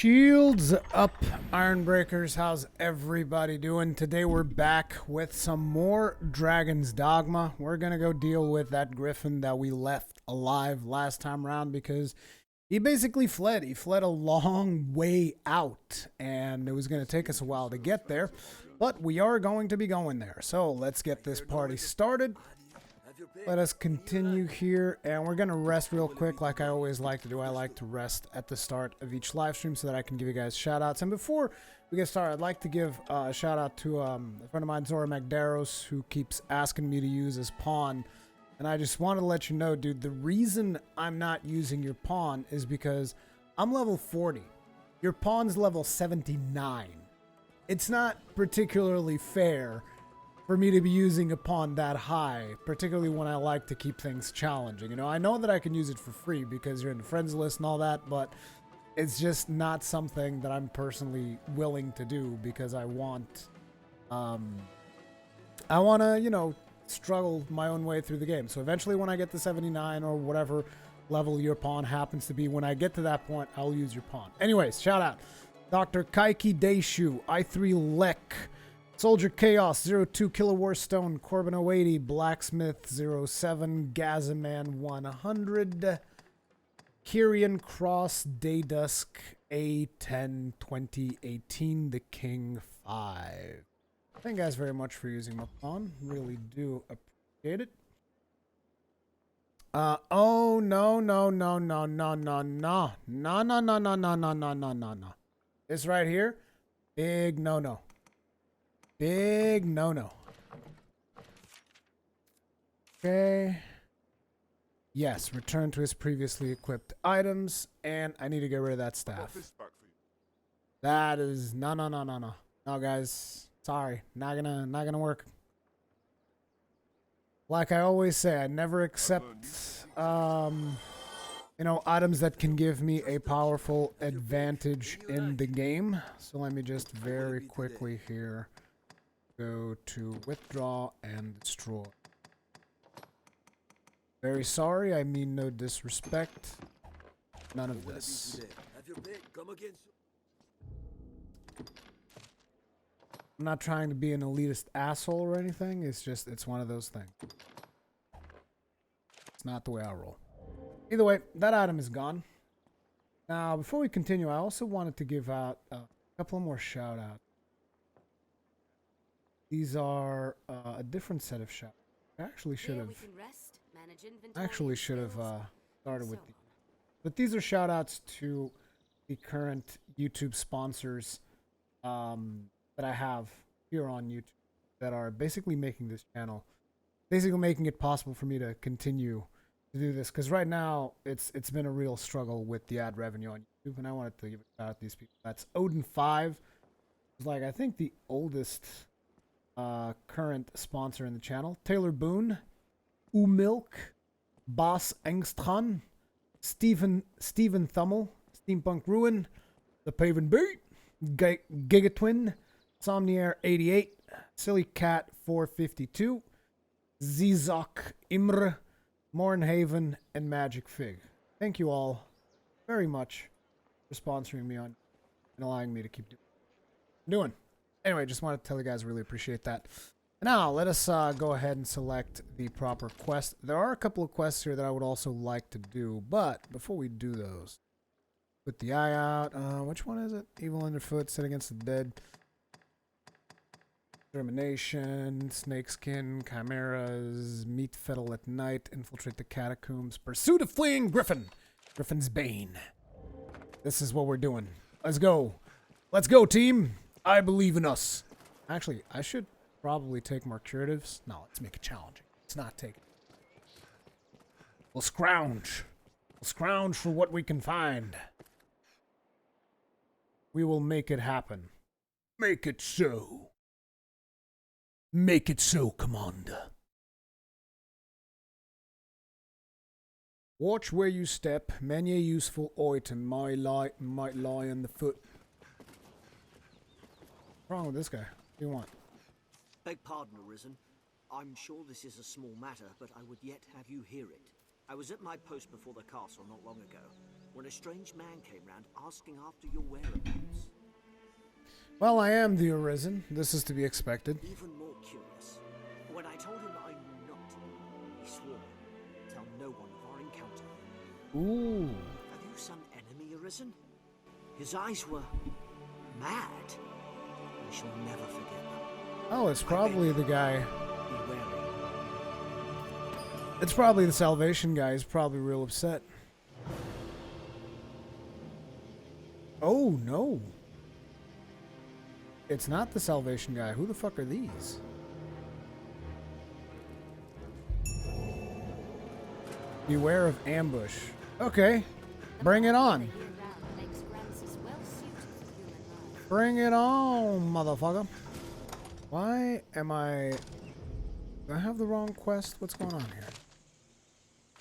Shields up, Ironbreakers. How's everybody doing? Today we're back with some more Dragon's Dogma. We're gonna go deal with that Griffin that we left alive last time around because he basically fled. He fled a long way out, and it was gonna take us a while to get there, but we are going to be going there. So let's get this party started. Let us continue here, and we're going to rest real quick like I always like to do. I like to rest at the start of each live stream so that I can give you guys shout-outs. And before we get started, I'd like to give a shout-out to a friend of mine, Zora Magdaros, who keeps asking me to use his pawn. And I just want to let you know, dude, the reason I'm not using your pawn is because I'm level 40. Your pawn's level 79. It's not particularly fair for me to be using a pawn that high, particularly when I like to keep things challenging. You know, I know that I can use it for free because you're in the friends list and all that, but it's just not something that I'm personally willing to do because I want to, you know, struggle my own way through the game. So eventually when I get to 79 or whatever level your pawn happens to be, when I get to that point, I'll use your pawn. Anyways, shout out Dr. Kaiki Deishu, I3 Lek, Soldier Chaos 02, Killer War Stone, Corbin 080, Blacksmith 07, Gazaman 100, Kyrian Cross, Daydusk A10 2018, The King 5. Thank you guys very much for using my pawn. Really do appreciate it. Oh no. This right here, big no. Big no-no. Okay. Yes, return to his previously equipped items, and I need to get rid of that staff. That is no. No, guys. Sorry, not gonna work. Like I always say, I never accept you know, items that can give me a powerful advantage in the game. So let me just very quickly here go to withdraw and destroy. Very sorry, I mean no disrespect. None of this. I'm not trying to be an elitist asshole or anything, it's just, it's one of those things. It's not the way I roll. Either way, that item is gone. Now, before we continue, I also wanted to give out a couple more shout outs. These are a different set of shout outs. I actually should have started with these. But these are shout outs to the current YouTube sponsors that I have here on YouTube that are basically making this channel, basically making it possible for me to continue to do this. Because right now, it's been a real struggle with the ad revenue on YouTube, and I wanted to give a shout out to these people. That's Odin5. It's like, I think, the oldest current sponsor in the channel. Taylor Boone, Umilk, Boss Engstron, Stephen Thummel, Steampunk Ruin, The Paven Beat, Gigatwin, Somniaire 88, Silly Cat 452, Zizok Imre, Mornhaven, and Magic Fig. Thank you all very much for sponsoring me on and allowing me to keep doing. Anyway, just wanted to tell you guys I really appreciate that. Now, let us go ahead and select the proper quest. There are a couple of quests here that I would also like to do, but before we do those, put the eye out. Which one is it? Evil Underfoot, Sit Against the Dead. Termination, Snakeskin, Chimeras, Meet Fiddle at Night, Infiltrate the Catacombs, Pursuit of Fleeing Griffin, Griffin's Bane. This is what we're doing. Let's go. Let's go, team. I believe in us. Actually, I should probably take more curatives. No, let's make it challenging. Let's not take it. We'll scrounge. We'll scrounge for what we can find. We will make it happen. Make it so. Make it so, Commander. Watch where you step. Many a useful item might lie on the foot. What's wrong with this guy? What do you want? Beg pardon, Arisen. I'm sure this is a small matter, but I would yet have you hear it. I was at my post before the castle not long ago, when a strange man came round asking after your whereabouts. Well, I am the Arisen. This is to be expected. Even more curious, when I told him I knew not, he swore, tell no one of our encounter. Ooh. Have you some enemy, Arisen? His eyes were mad. We shall never forget them. Oh, it's probably the guy. Be wary. It's probably the Salvation guy. He's probably real upset. Oh, no. It's not the Salvation guy. Who the fuck are these? Beware of ambush. Okay. Bring it on. Bring it on, motherfucker. Why am I... Do I have the wrong quest? What's going on here?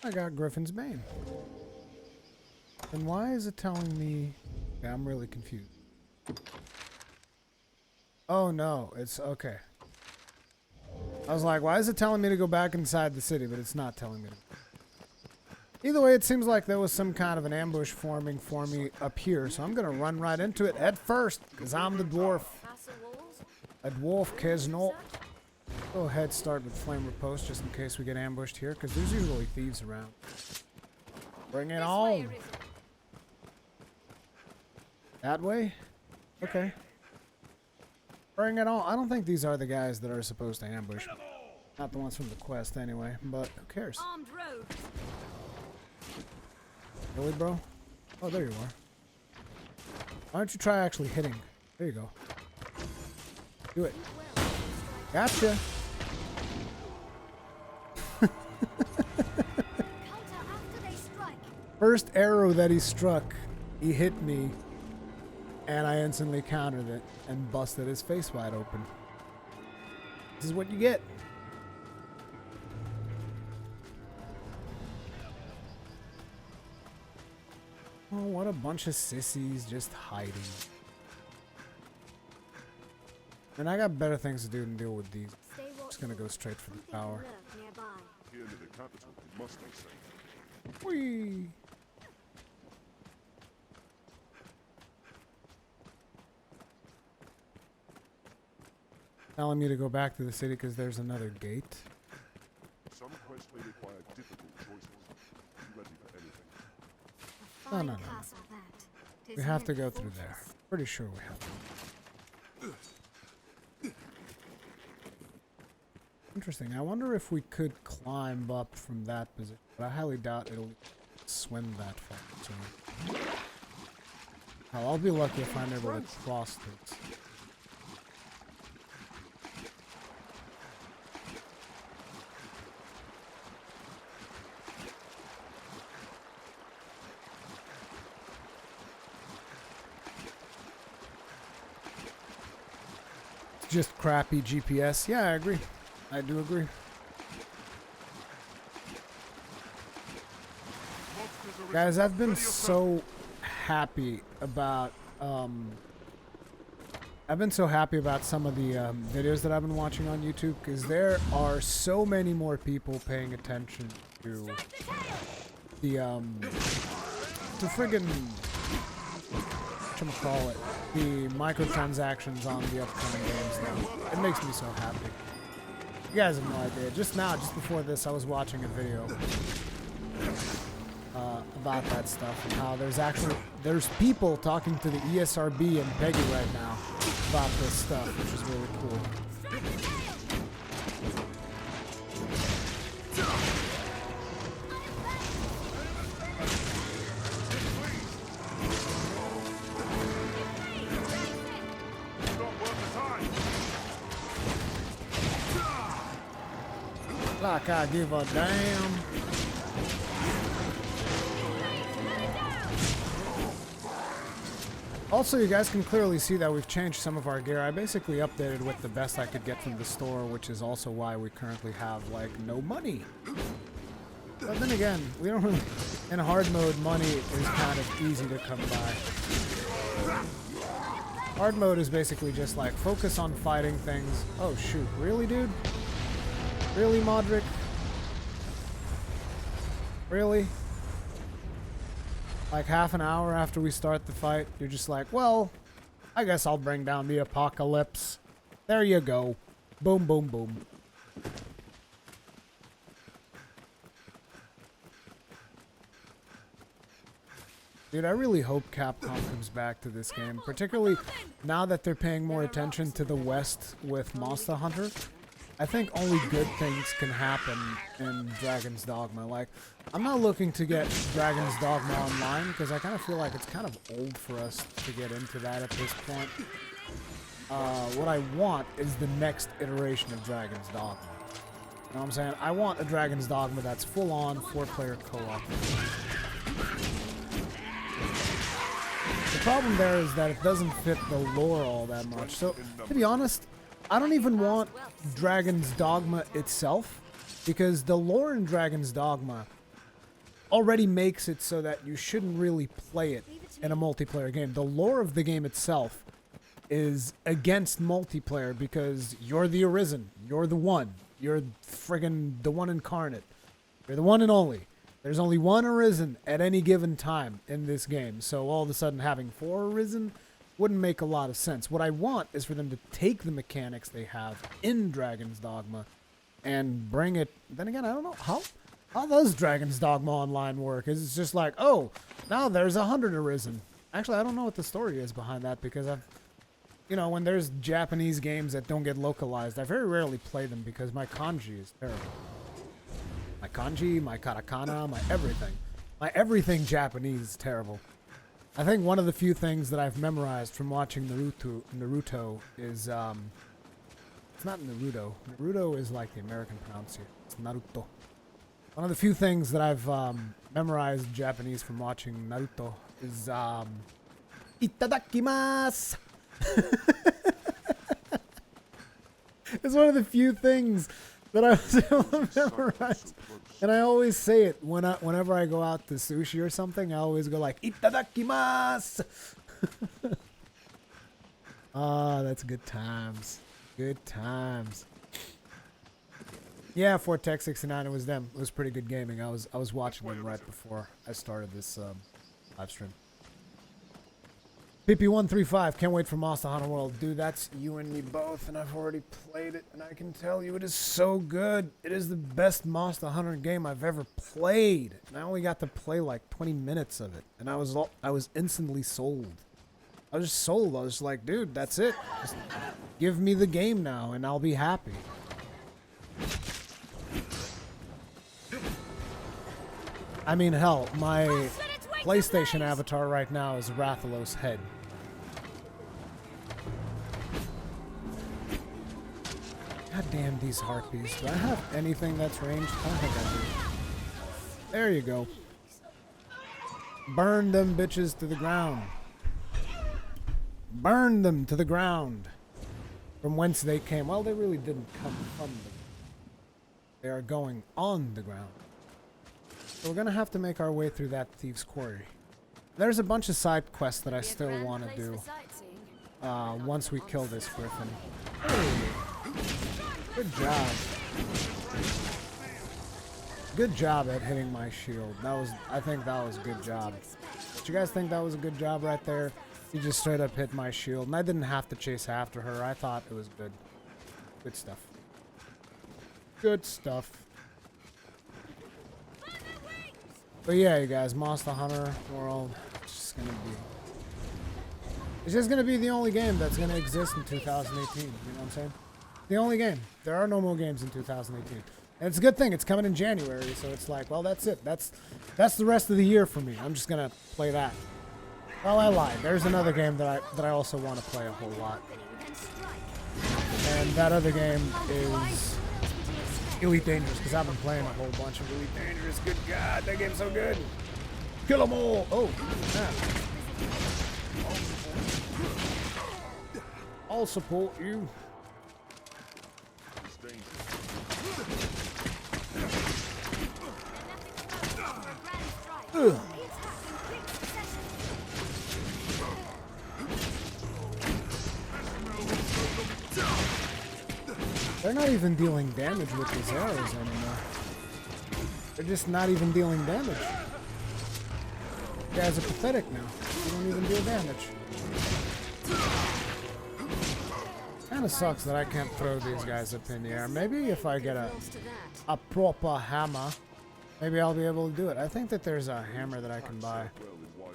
I got Griffin's Bane. And why is it telling me... Yeah, I'm really confused. Oh no, it's okay. I was like, why is it telling me to go back inside the city? But it's not telling me to. Either way, it seems like there was some kind of an ambush forming for me up here. So I'm going to run right into it head first. Because I'm the dwarf. A dwarf cares not. Go ahead, start with flame riposte just in case we get ambushed here. Because there's usually thieves around. Bring it on. That way? Okay. Bring it on. I don't think these are the guys that are supposed to ambush. Not the ones from the quest anyway, but who cares? Armed rogues. Really, bro? Oh, there you are. Why don't you try actually hitting? There you go. Do it. Gotcha. First arrow that he struck, he hit me. And I instantly countered it and busted his face wide open. This is what you get. Oh, what a bunch of sissies just hiding. And I got better things to do than deal with these. I'm just gonna go straight for the tower. Here to the capital, we must stay safe. Whee! Telling me to go back to the city because there's another gate. Some quests may require difficult choices. Be ready for anything. No. We have to go through there. Pretty sure we have to. Interesting. I wonder if we could climb up from that position, but I highly doubt it'll swim that far. So hell, I'll be lucky if I'm able to cross this. Just crappy GPS. Yeah, I agree. I do agree. Guys, I've been so happy about some of the videos that I've been watching on YouTube because there are so many more people paying attention to the to friggin' whatchamacallit, the microtransactions on the upcoming games now. It makes me so happy. You guys have no idea. Just now, just before this, I was watching a video about that stuff and how there's people talking to the ESRB and Peggy right now about this stuff, which is really cool. Like I give a damn. Also, you guys can clearly see that we've changed some of our gear. I basically updated with the best I could get from the store, which is also why we currently have, like, no money. But then again, we don't really... In hard mode, money is kind of easy to come by. Hard mode is basically just, like, focus on fighting things. Oh, shoot. Really, dude? Really, Modric? Really? Like half an hour after we start the fight, you're just like, well, I guess I'll bring down the apocalypse. There you go. Boom, boom, boom. Dude, I really hope Capcom comes back to this game, particularly now that they're paying more attention to the West with Monster Hunter. I think only good things can happen in Dragon's Dogma. Like, I'm not looking to get Dragon's Dogma online because I kind of feel like it's kind of old for us to get into that at this point. What I want is the next iteration of Dragon's Dogma. You know what I'm saying? I want a Dragon's Dogma that's full-on 4-player co-op. The problem there is that it doesn't fit the lore all that much. So, to be honest, I don't even want Dragon's Dogma itself, because the lore in Dragon's Dogma already makes it so that you shouldn't really play it in a multiplayer game. The lore of the game itself is against multiplayer because you're the Arisen. You're the one. You're friggin' the one incarnate. You're the one and only. There's only one Arisen at any given time in this game, so all of a sudden having 4 Arisen wouldn't make a lot of sense. What I want is for them to take the mechanics they have in Dragon's Dogma and bring it... Then again, I don't know. How does Dragon's Dogma Online work? Is it just like, oh, now there's 100 Arisen? Actually, I don't know what the story is behind that because I've... You know, when there's Japanese games that don't get localized, I very rarely play them because my kanji is terrible. My kanji, my katakana, my everything. My everything Japanese is terrible. I think one of the few things that I've memorized from watching Naruto is, it's not Naruto. Naruto is like the American pronunciation. It's Naruto. One of the few things that I've memorized Japanese from watching Naruto is, itadakimasu! It's one of the few things that I was able to memorize. And I always say it whenever I go out to sushi or something. I always go like, itadakimasu! Ah, that's good times. Good times. Yeah, for Tech 69, it was them. It was pretty good gaming. I was watching them right before I started this live stream. PP135, can't wait for Monster Hunter World. Dude, that's you and me both, and I've already played it, and I can tell you it is so good. It is the best Monster Hunter game I've ever played, and I only got to play like 20 minutes of it, and I was instantly sold. I was just sold. I was just like, dude, that's it. Just give me the game now, and I'll be happy. I mean, hell, my PlayStation avatar right now is Rathalos' head. God damn these harpies. Do I have anything that's ranged? I don't think I do. There you go. Burn them bitches to the ground. Burn them to the ground. From whence they came. Well, they really didn't come from them. They are going on the ground. So we're gonna have to make our way through that Thieves' Quarry. There's a bunch of side quests that I still want to do once we kill this Griffin. Hey, good job. Good job at hitting my shield. I think that was a good job. Did you guys think that was a good job right there? You just straight up hit my shield, and I didn't have to chase after her. I thought it was good. Good stuff. Good stuff. But yeah, you guys, Monster Hunter World, it's just gonna be the only game that's gonna exist in 2018. You know what I'm saying? The only game. There are no more games in 2018, and it's a good thing. It's coming in January, so it's like, well, that's it. That's the rest of the year for me. I'm just gonna play that. Well, I lied. There's another game that I also want to play a whole lot, and that other game is Elite Dangerous, because I've been playing a whole bunch of Elite Dangerous. Good God, that game's so good. Kill them all. Oh, snap. I'll support you. Ugh. They're not even dealing damage with these arrows anymore. They're just not even dealing damage. You guys are pathetic now. You don't even deal damage. Kinda sucks that I can't throw these guys up in the air. Maybe if I get a proper hammer, maybe I'll be able to do it. I think that there's a hammer that I can buy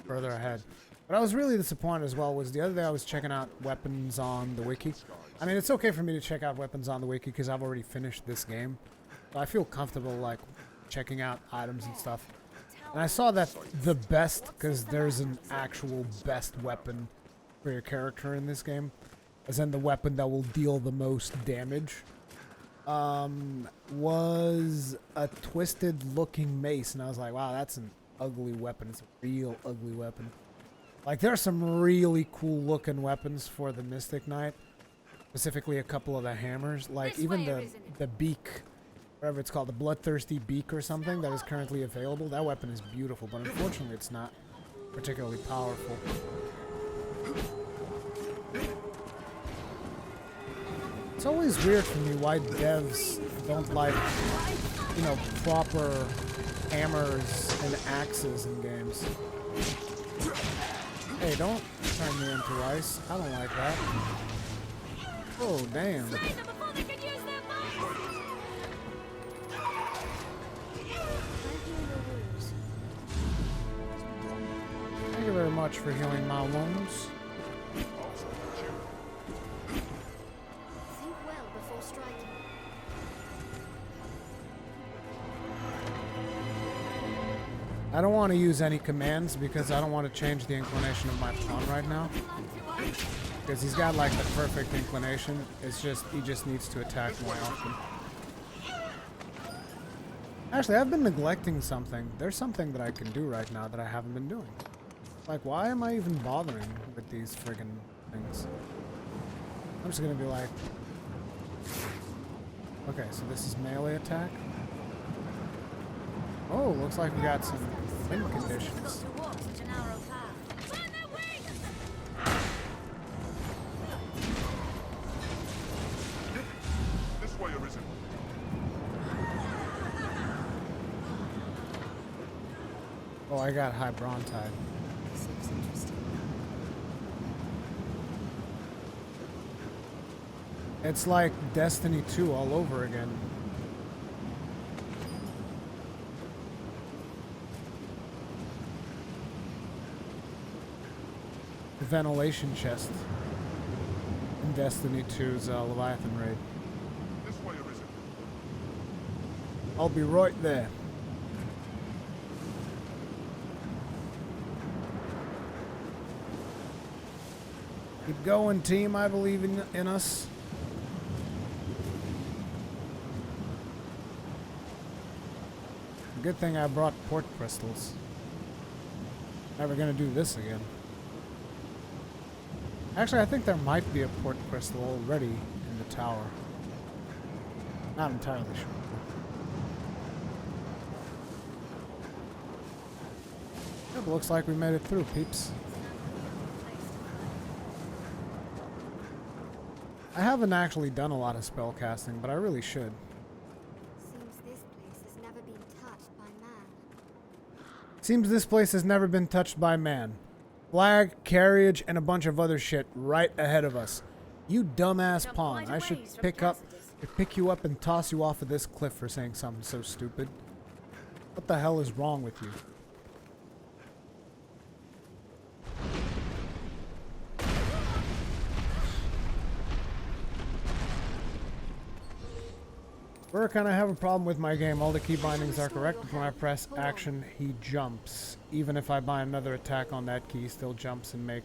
further ahead. But I was really disappointed as well was the other day I was checking out weapons on the wiki. I mean, it's okay for me to check out weapons on the wiki because I've already finished this game. So I feel comfortable like checking out items and stuff. And I saw that the best, because there's an actual best weapon for your character in this game, as in the weapon that will deal the most damage, was a twisted looking mace. And I was like, wow, that's an ugly weapon. It's a real ugly weapon. Like, there are some really cool looking weapons for the Mystic Knight. Specifically a couple of the hammers. Like, even the beak, whatever it's called, the bloodthirsty beak or something that is currently available. That weapon is beautiful, but unfortunately it's not particularly powerful. It's always weird for me why devs don't like, you know, proper hammers and axes in games. Hey, don't turn me into ice. I don't like that. Oh, damn. Thank you very much for healing my wounds. Think well before striking. I don't want to use any commands because I don't want to change the inclination of my pawn right now. Because he's got like the perfect inclination. It's just, he just needs to attack more often. Actually, I've been neglecting something. There's something that I can do right now that I haven't been doing. Like, why am I even bothering with these friggin' things? I'm just gonna be like... Okay, so this is melee attack. Oh, looks like we got some wind conditions. This way, Arisen. Oh, I got high Brontide. Seems interesting. It's like Destiny 2 all over again. The ventilation chest in Destiny 2's Leviathan raid. This way, Arisen. I'll be right there. Keep going, team. I believe in us. Good thing I brought port crystals. Never gonna do this again. Actually, I think there might be a port crystal already in the tower. Not entirely sure. It looks like we made it through, peeps. I haven't actually done a lot of spell casting, but I really should. Seems this place has never been touched by man. Seems this place has never been touched by man. Flag, carriage, and a bunch of other shit right ahead of us. You dumbass pawn. I should pick you up and toss you off of this cliff for saying something so stupid. What the hell is wrong with you? Burr kind of have a problem with my game. All the key bindings are correct. When I press action, he jumps. Even if I buy another attack on that key, he still jumps and make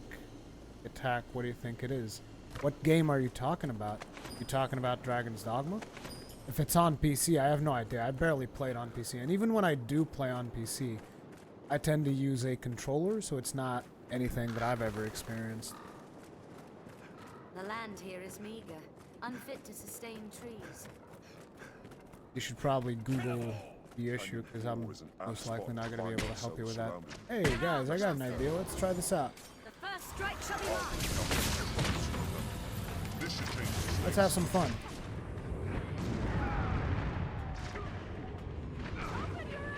attack. What do you think it is? What game are you talking about? You talking about Dragon's Dogma? If it's on PC, I have no idea. I barely play it on PC. And even when I do play on PC, I tend to use a controller, so it's not anything that I've ever experienced. The land here is meager, unfit to sustain trees. You should probably Google the issue, because I'm most likely not going to be able to help you with that. Hey guys, I got an idea. Let's try this out. The first strike shall be mine. This should change the Let's have some fun.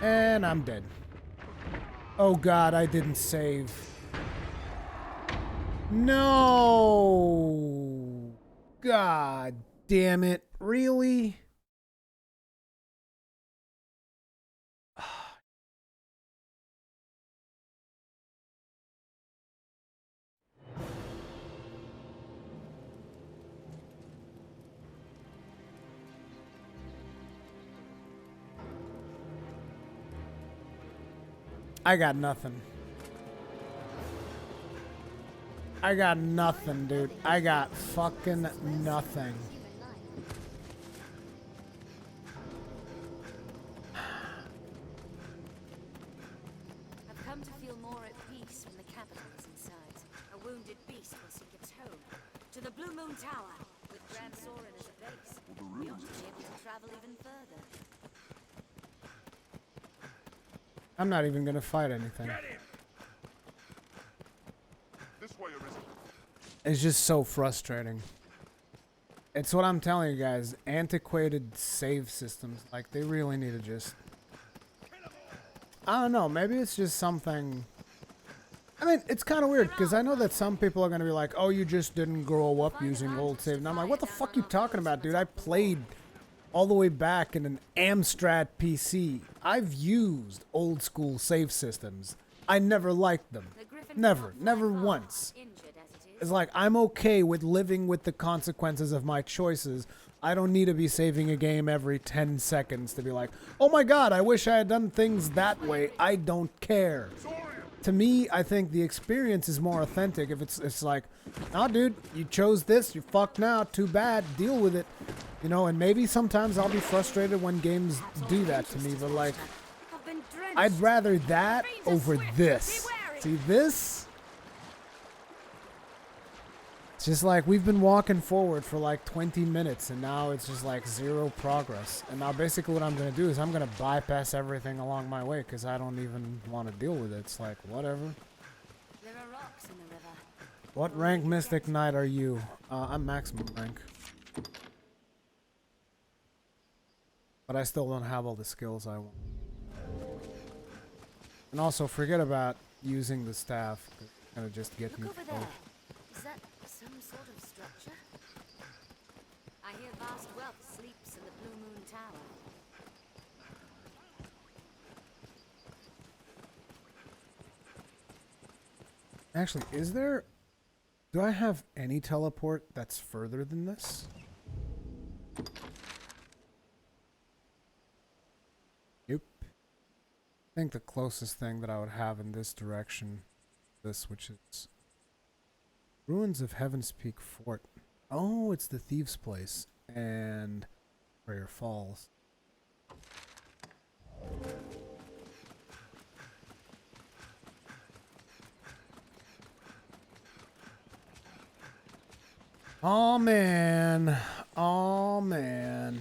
And I'm dead. Oh god, I didn't save. No! God damn it. Really? I got nothing. I got nothing, dude. I got fucking nothing. I've come to feel more at peace when the capital is inside. A wounded beast will seek its home. To the Bluemoon Tower, with Grand Soren as a base. We ought to be able to travel even further. I'm not even gonna fight anything. This way, Arisen. It's just so frustrating. It's what I'm telling you guys. Antiquated save systems, like, they really need to just... I don't know, maybe it's just something... I mean, it's kind of weird, because I know that some people are going to be like, oh, you just didn't grow up using old save. And I'm like, what the fuck you talking about, dude? I played all the way back in an Amstrad PC. I've used old school save systems. I never liked them. Never once. It's like, I'm okay with living with the consequences of my choices. I don't need to be saving a game every 10 seconds to be like, oh my god, I wish I had done things that way. I don't care. To me, I think the experience is more authentic if it's like, nah, dude, you chose this, you're fucked now, too bad, deal with it. You know, and maybe sometimes I'll be frustrated when games do that to me, but like, I'd rather that over this. See, this? It's just like, we've been walking forward for like 20 minutes, and now it's just like zero progress. And now basically what I'm going to do is I'm going to bypass everything along my way, because I don't even want to deal with it. It's like, whatever. There are rocks in the river. What rank Mystic Knight are you? I'm maximum rank. But I still don't have all the skills I want. And also, forget about using the staff. It's going to just get me Look over killed. there. Is that some sort of structure? I hear vast wealth sleeps in the Bluemoon Tower. Actually, is there... Do I have any teleport that's further than this? Nope. I think the closest thing that I would have in this direction, which is Ruins of Heaven's Peak Fort. Oh, it's the Thieves' Place and Prayer Falls. Oh man. Oh man.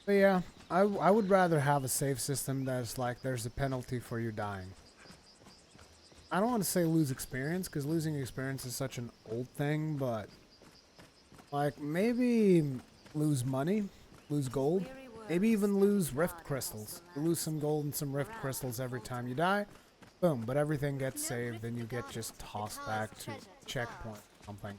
But yeah, I would rather have a save system that's like there's a penalty for you dying. I don't want to say lose experience, because losing experience is such an old thing, but like maybe lose money, lose gold, maybe even lose rift crystals. You lose some gold and some rift crystals every time you die. Boom, but everything gets saved, and you get just tossed back to checkpoint or something.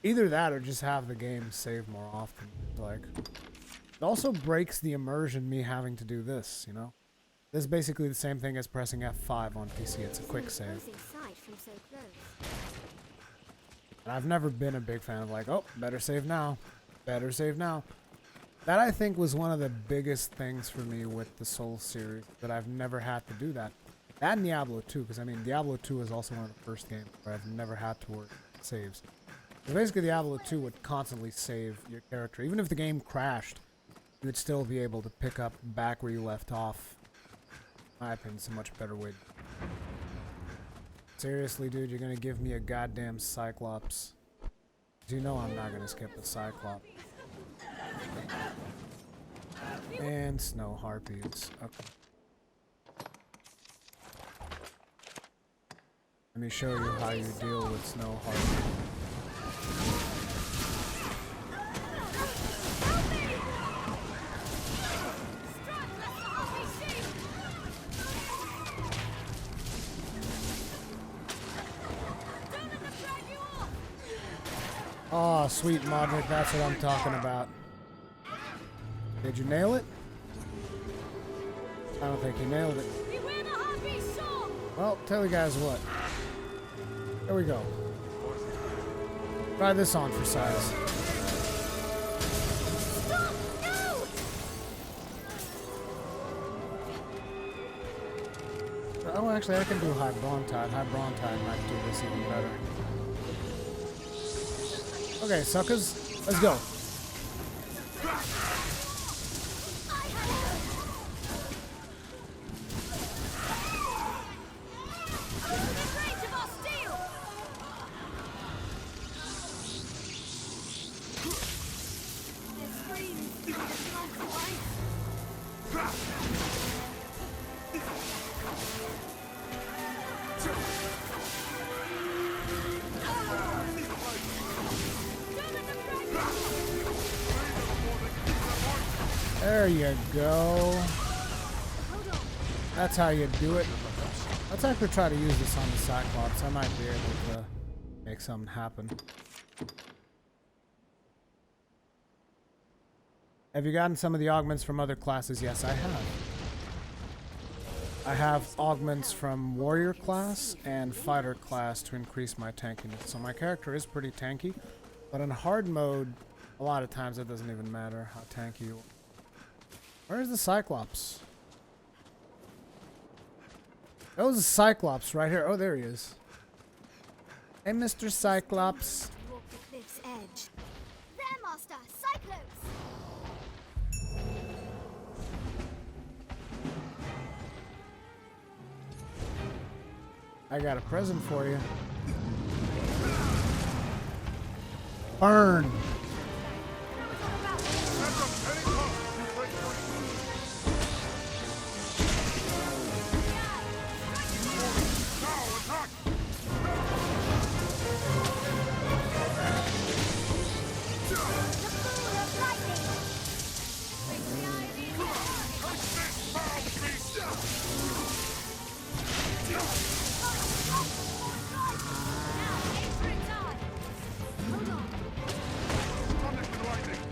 Either that or just have the game save more often. Like, it also breaks the immersion, me having to do this, you know? This is basically the same thing as pressing F5 on PC. It's a quick save. And I've never been a big fan of like, oh, better save now. Better save now. That, I think, was one of the biggest things for me with the Souls series, that I've never had to do that. That and Diablo 2, because I mean, Diablo 2 is also one of the first games where I've never had to work saves. So basically, Diablo 2 would constantly save your character. Even if the game crashed, you would still be able to pick up back where you left off. In my opinion, it's a much better way. Seriously, dude, you're gonna give me a goddamn Cyclops. You know I'm not gonna skip a Cyclops. And Snow Harpies. Okay. Let me show you how you deal with Snow Harpies. Oh, sweet Modric, that's what I'm talking about. Did you nail it? I don't think you nailed it. Beware the harpy sword! Well, tell you guys what. There we go. Try this on for size. Stop! No! Oh, actually, I can do High Brontide. High Brontide might do this even better. Okay, suckers, let's go. There you go. That's how you do it. Let's actually try to use this on the Cyclops. I might be able to make something happen. Have you gotten some of the augments from other classes? Yes, I have. I have augments from warrior class and fighter class to increase my tankiness. So my character is pretty tanky, but in hard mode, a lot of times it doesn't even matter how tanky you are. Where's the Cyclops? That was a Cyclops right here. Oh, there he is. Hey, Mr. Cyclops. Walk the cliff's edge. There, Master! Cyclops! I got a present for you. Burn.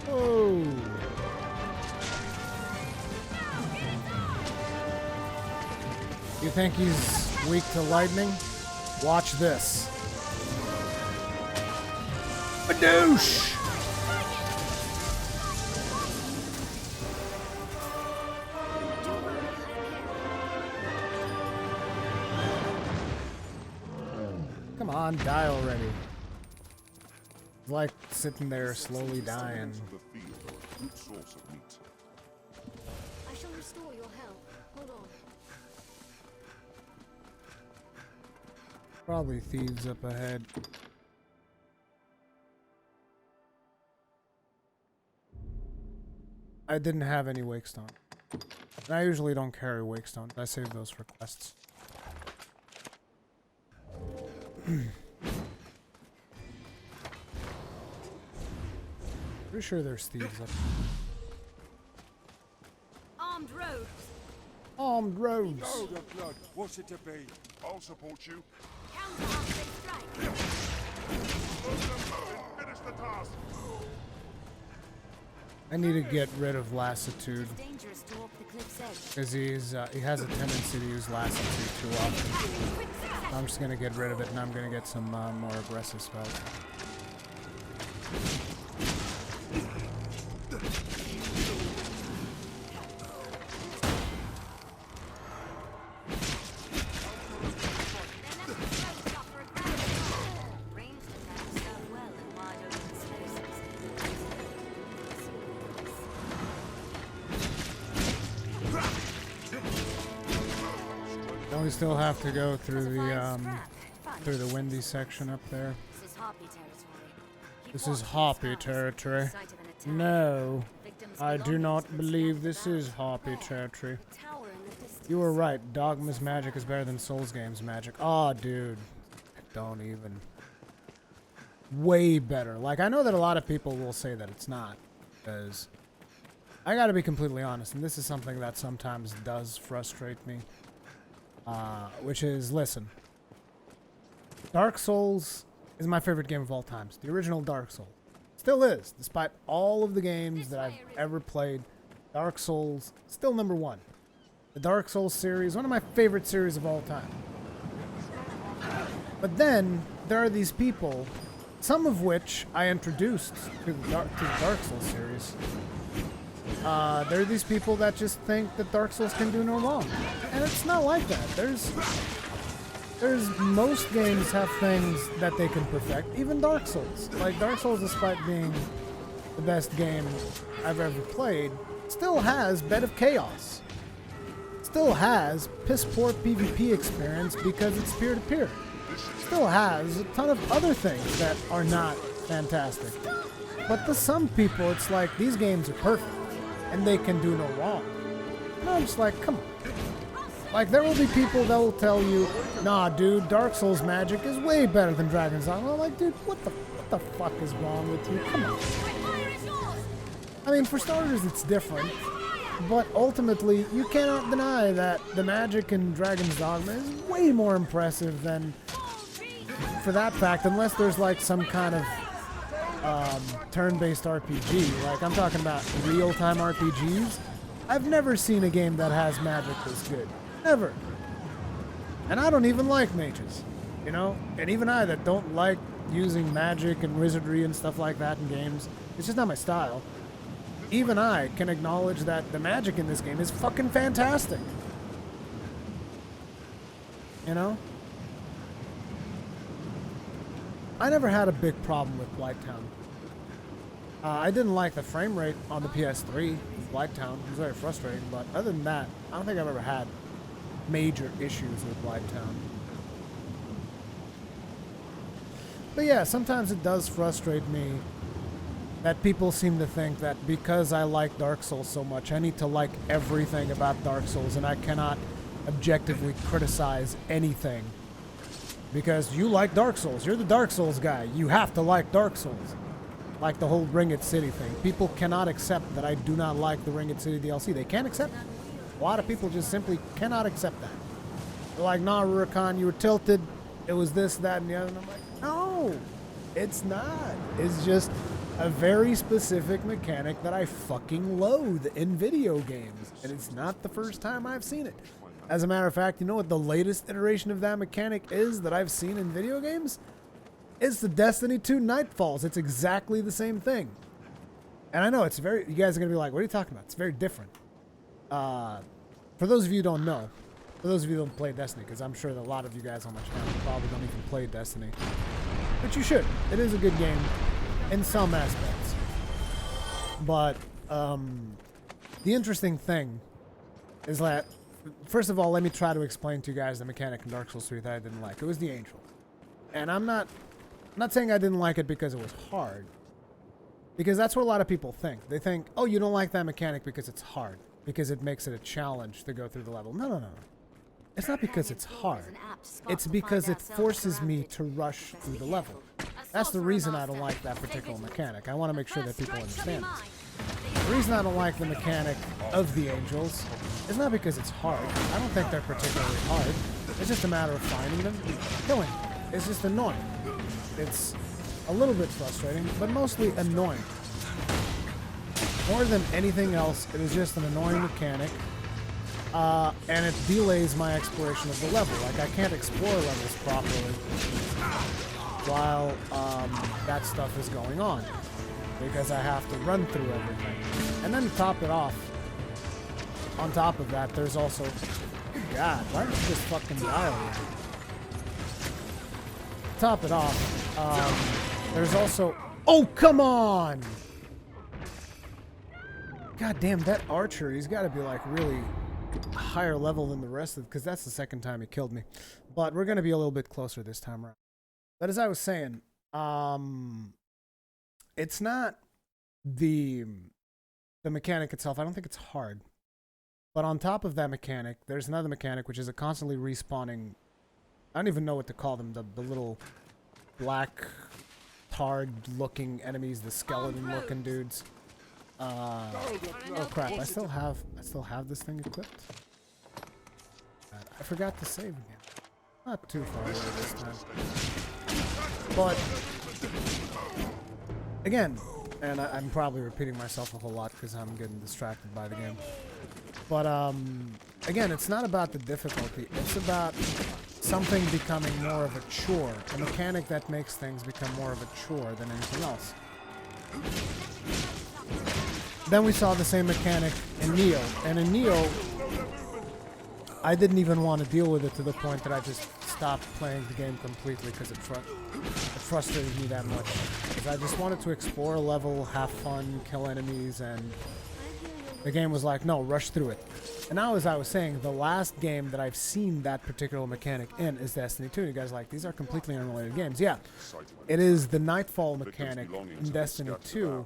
Oh. You think he's weak to lightning? Watch this. Badoosh! Come on, die already. It's like sitting there slowly dying. The field are a good source of meat. I shall restore your health. Hold on. Probably thieves up ahead. I didn't have any Wakestone. And I usually don't carry Wakestones. I save those for quests. Pretty sure there's thieves up. Armed rogues. Armed rogues. Oh, the blood. What's it to be? I'll support you. Counter half-day strike. Finish the task. I need to get rid of Lassitude It's dangerous to walk the cliff's edge. because he has a tendency to use Lassitude too often. Quick success. I'm just gonna get rid of it, and I'm gonna get some more aggressive spells. Ranged attacks serve well in wide open spaces. Don't we still have to go through the windy section up there? This is Harpy territory. Keep This watch is for these Harpy paths. territory. Sight of an attack. No, Victims I belong do to not the believe scattered this valley. is Harpy territory. Tower in the distance. You were right. Dogma's magic is better than Souls Games magic. Oh, dude. Don't even. Way better. Like, I know that a lot of people will say that it's not. Because I gotta be completely honest, and this is something that sometimes does frustrate me. Which is, listen. Dark Souls is my favorite game of all times. The original Dark Souls. Still is, despite all of the games that I've ever played. Dark Souls, still number one. The Dark Souls series, one of my favorite series of all time. But then, there are these people, some of which I introduced to the Dark Souls series. There are these people that just think that Dark Souls can do no wrong. And it's not like that. There's most games have things that they can perfect, even Dark Souls. Like Dark Souls, despite being the best game I've ever played, still has Bed of Chaos. Still has piss poor PvP experience because it's peer-to-peer. Still has a ton of other things that are not fantastic. But to some people, it's like these games are perfect and they can do no wrong. And I'm just like, come on. Like, there will be people that will tell you, nah, dude, Dark Souls magic is way better than Dragon's Dogma. I'm like, dude, what the fuck is wrong with you? Come on. I mean, for starters, it's different. But ultimately, you cannot deny that the magic in Dragon's Dogma is way more impressive than, for that fact, unless there's like some kind of turn-based RPG. Like, I'm talking about real-time RPGs. I've never seen a game that has magic this good. Never. And I don't even like mages, you know? And even I that don't like using magic and wizardry and stuff like that in games, it's just not my style. Even I can acknowledge that the magic in this game is fucking fantastic. You know? I never had a big problem with Blighttown. I didn't like the frame rate on the PS3 with Blighttown. It was very frustrating, but other than that, I don't think I've ever had major issues with Blighttown. But yeah, sometimes it does frustrate me that people seem to think that because I like Dark Souls so much, I need to like everything about Dark Souls and I cannot objectively criticize anything. Because you like Dark Souls, you're the Dark Souls guy, you have to like Dark Souls. Like the whole Ring It City thing. People cannot accept that I do not like the Ring It City DLC. They can't accept it. A lot of people just simply cannot accept that. They're like, nah, Rurikhan, you were tilted. It was this, that, and the other. And I'm like, no, it's not. It's just a very specific mechanic that I fucking loathe in video games. And it's not the first time I've seen it. As a matter of fact, you know what the latest iteration of that mechanic is that I've seen in video games? It's the Destiny 2 Nightfalls. It's exactly the same thing. And I know it's very... You guys are going to be like, what are you talking about? It's very different. For those of you who don't know, for those of you who don't play Destiny, because I'm sure that a lot of you guys on my channel probably don't even play Destiny. But you should. It is a good game in some aspects. But the interesting thing is that, first of all, let me try to explain to you guys the mechanic in Dark Souls 3 that I didn't like. It was the Angel. And I'm not saying I didn't like it because it was hard. Because that's what a lot of people think. They think, oh, you don't like that mechanic because it's hard. Because it makes it a challenge to go through the level. No, no, no. It's not because it's hard. It's because it forces me to rush through the level. That's the reason I don't like that particular mechanic. I want to make sure that people understand this. The reason I don't like the mechanic of the Angels is not because it's hard. I don't think they're particularly hard. It's just a matter of finding them, killing them. It's just annoying. It's a little bit frustrating, but mostly annoying. More than anything else, it is just an annoying mechanic, and it delays my exploration of the level. Like, I can't explore levels properly while that stuff is going on, because I have to run through everything. And then to top it off, on top of that, there's also... Good God, why don't you just fucking die already? Top it off, there's also... Oh, come on! God damn, that archer, he's got to be like really higher level than the rest of... Because that's the second time he killed me. But we're going to be a little bit closer this time around. But as I was saying, it's not the mechanic itself. I don't think it's hard. But on top of that mechanic, there's another mechanic, which is a constantly respawning... I don't even know what to call them. The little black, tarred-looking enemies, the skeleton-looking dudes. Oh crap! I still have this thing equipped. I forgot to save again. Not too far away this time. But again, and I'm probably repeating myself a whole lot because I'm getting distracted by the game. But again, it's not about the difficulty. It's about something becoming more of a chore. A mechanic that makes things become more of a chore than anything else. Then we saw the same mechanic in Neo. And in Neo, I didn't even want to deal with it to the point that I just stopped playing the game completely because it frustrated me that much. Because I just wanted to explore a level, have fun, kill enemies, and the game was like, no, rush through it. And now, as I was saying, the last game that I've seen that particular mechanic in is Destiny 2. You guys are like, these are completely unrelated games. Yeah, it is the Nightfall mechanic in Destiny 2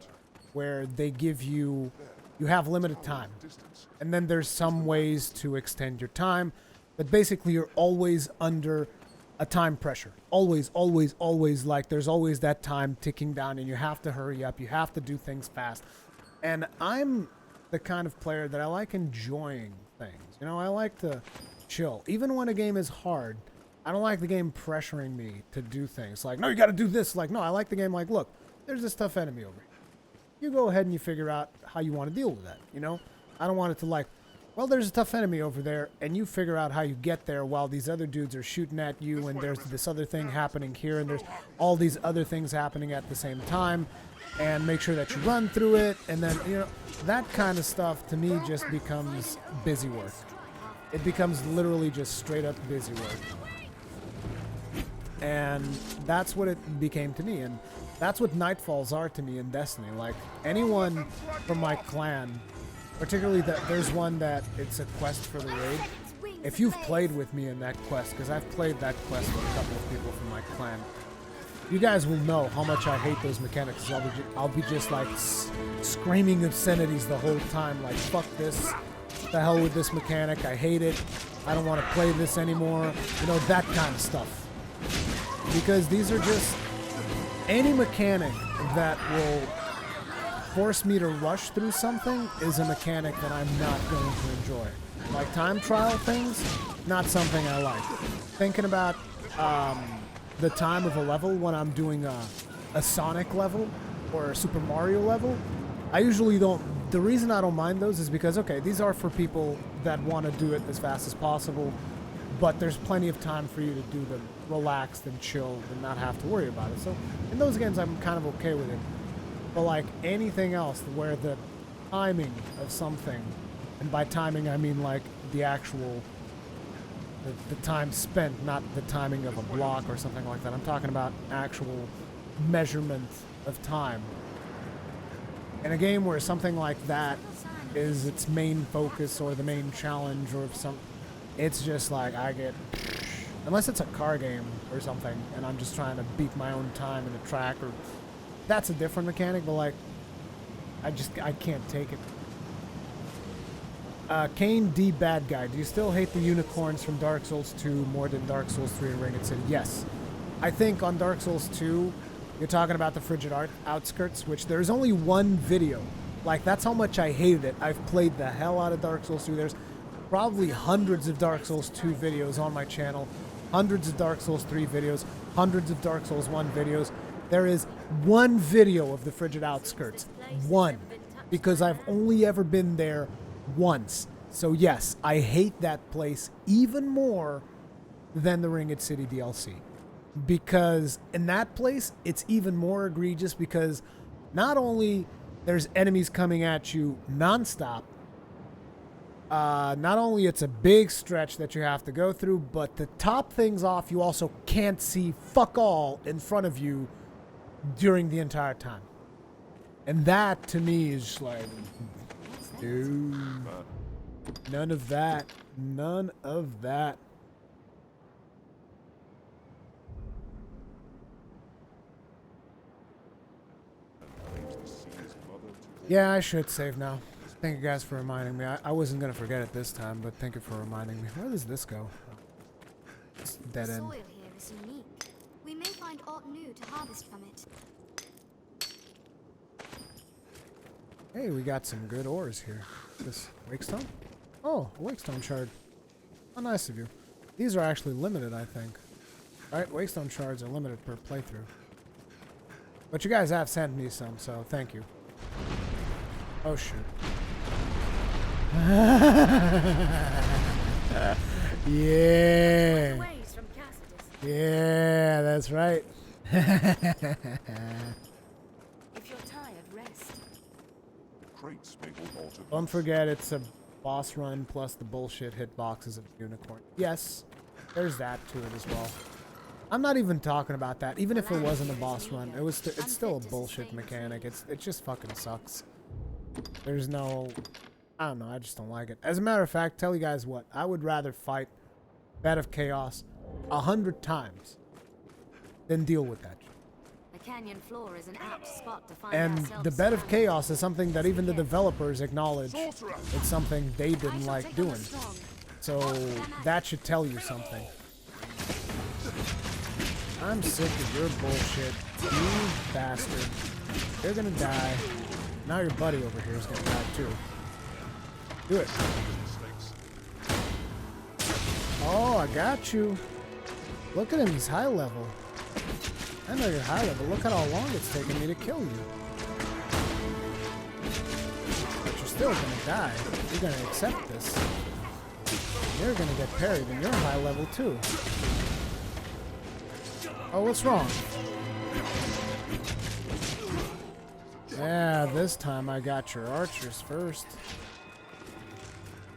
where they give you have limited time. And then there's some ways to extend your time. But basically, you're always under a time pressure. Always, always, always. Like, there's always that time ticking down and you have to hurry up. You have to do things fast. And I'm the kind of player that I like enjoying things. You know, I like to chill. Even when a game is hard, I don't like the game pressuring me to do things. Like, no, you got to do this. Like, no, I like the game like, look, there's this tough enemy over here. You go ahead and you figure out how you want to deal with that, you know? I don't want it to like, well, there's a tough enemy over there, and you figure out how you get there while these other dudes are shooting at you, and there's this other thing happening here, and there's all these other things happening at the same time, and make sure that you run through it, and then, you know, that kind of stuff to me just becomes busy work. It becomes literally just straight up busy work. And that's what it became to me, and that's what Nightfalls are to me in Destiny. Like, anyone from my clan, particularly there's one that it's a quest for the raid. If you've played with me in that quest, because I've played that quest with a couple of people from my clan, you guys will know how much I hate those mechanics. I'll be just like screaming obscenities the whole time, like, fuck this, the hell with this mechanic, I hate it, I don't want to play this anymore, you know, that kind of stuff. Because these are just, any mechanic that will force me to rush through something is a mechanic that I'm not going to enjoy. Like time trial things, not something I like. Thinking about the time of a level when I'm doing a Sonic level or a Super Mario level, I usually don't. The reason I don't mind those is because, okay, these are for people that want to do it as fast as possible, but there's plenty of time for you to do them relaxed and chilled and not have to worry about it. So in those games, I'm kind of okay with it. But like anything else where the timing of something, and by timing I mean like the actual, the time spent, not the timing of a block or something like that. I'm talking about actual measurement of time. In a game where something like that is its main focus or the main challenge or some, it's just like I get, unless it's a car game or something and I'm just trying to beat my own time in a track, or that's a different mechanic, but like I can't take it. Kane D Bad Guy, do you still hate the unicorns from Dark Souls 2 more than Dark Souls 3 and Ringed City? Yes. I think on Dark Souls 2 you're talking about the frigid outskirts, which there's only one video. Like, that's how much I hated it. I've played the hell out of Dark Souls 2. There's probably hundreds of Dark Souls 2 videos on my channel, hundreds of Dark Souls 3 videos, hundreds of Dark Souls 1 videos. There is one video of the frigid outskirts. One. Because I've only ever been there once. So yes, I hate that place even more than the Ringed City DLC. Because in that place, it's even more egregious because not only there's enemies coming at you nonstop, not only it's a big stretch that you have to go through, but to top things off, you also can't see fuck all in front of you during the entire time. And that, to me, is just like, dude, none of that. None of that. Yeah, I should save now. Thank you guys for reminding me. I wasn't going to forget it this time, but thank you for reminding me. Where does this go? It's dead end. The soil here is unique. We may find aught new to harvest from it. Hey, we got some good ores here. This wakestone? Oh, a wakestone shard. How nice of you. These are actually limited, I think. Right? Wakestone shards are limited per playthrough. But you guys have sent me some, so thank you. Oh, shoot. Yeah. Ways from Cassidy's. Yeah, that's right. If you're tired, rest. Crates may hold alternate. Don't forget it's a boss run plus the bullshit hitboxes of Unicorn. Yes, there's that to it as well. I'm not even talking about that. Even if it wasn't a boss run, it's still a bullshit mechanic. It just fucking sucks. There's no, I don't know, I just don't like it. As a matter of fact, tell you guys what, I would rather fight Bed of Chaos 100 times than deal with that shit. The canyon floor is an apt spot to find And ourselves the Bed of stranded. Chaos is something that even the developers acknowledge. Sorcerer! It's something they I didn't shall like take on the doing. strong. So that should tell you something. I'm sick of your bullshit, you bastard. You're gonna die. Now your buddy over here is gonna die too. Do it. Oh, I got you. Look at him, he's high level. I know you're high level. Look at how long it's taken me to kill you. But you're still gonna die. You're gonna accept this. You're gonna get parried, and you're high level too. Oh, what's wrong? Yeah, this time I got your archers first.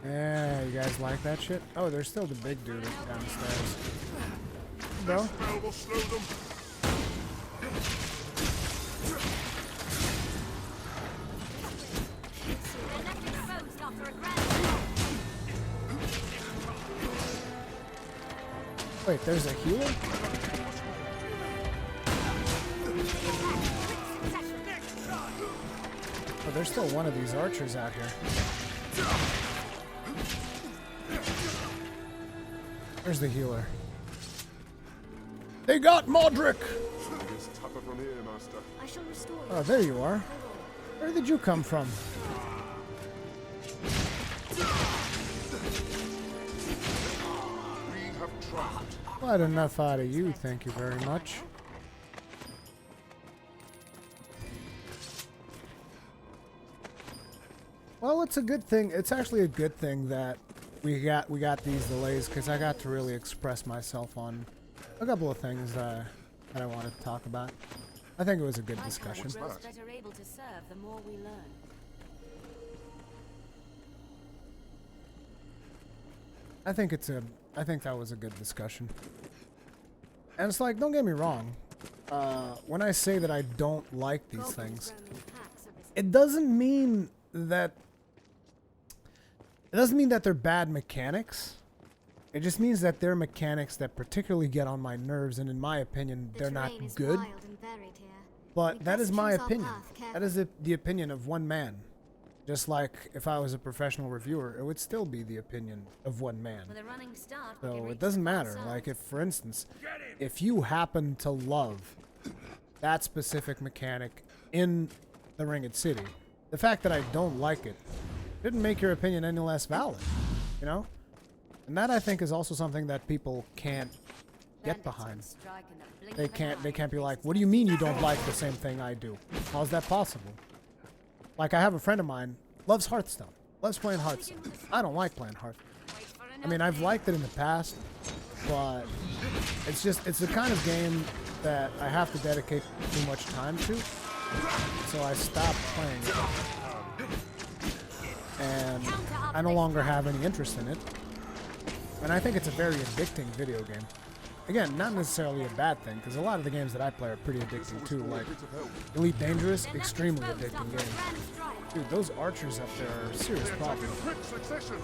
Yeah, you guys like that shit? Oh, there's still the big dude downstairs. Bro? Spell will slow them. They're left exposed after a grand. Wait, there's a healer? Oh, there's still one of these archers out here. Where's the healer? They got Modric! It's tougher from here, Master. I shall restore you. Oh, there you are. Where did you come from? We have trapped. Quite enough out of you, thank you very much. Well, it's a good thing. It's actually a good thing that we got these delays, because I got to really express myself on a couple of things that I wanted to talk about. I think it was a good discussion. Grows better able to serve the more we learn. I think that was a good discussion. And it's like, don't get me wrong. When I say that I don't like these things, it doesn't mean that they're bad mechanics. It just means that they're mechanics that particularly get on my nerves, and in my opinion, they're not good. But that is my opinion. That is the opinion of one man. Just like if I was a professional reviewer, it would still be the opinion of one man. With a running start, we can So reach it doesn't the matter. outside. Like if, for instance, if you happen to love that specific mechanic in the Ringed City, the fact that I don't like it didn't make your opinion any less valid, you know? And that, I think, is also something that people can't get Bandits on behind. strike in the blink They of an can't eye. be like, what do you mean you don't like the same thing I do? How's that possible? Like, I have a friend of mine, loves Hearthstone, loves playing Hearthstone. I don't like playing Hearthstone. Wait for an I mean, I've liked it in the past, but it's the kind of game that I have to dedicate too much time to, so I stopped playing it. And I no longer have any interest in it. And I think it's a very addicting video game. Again, not necessarily a bad thing, because a lot of the games that I play are pretty addicting too, like Elite Dangerous, extremely addicting game. Dude, those archers up there are a serious problem. Quick succession.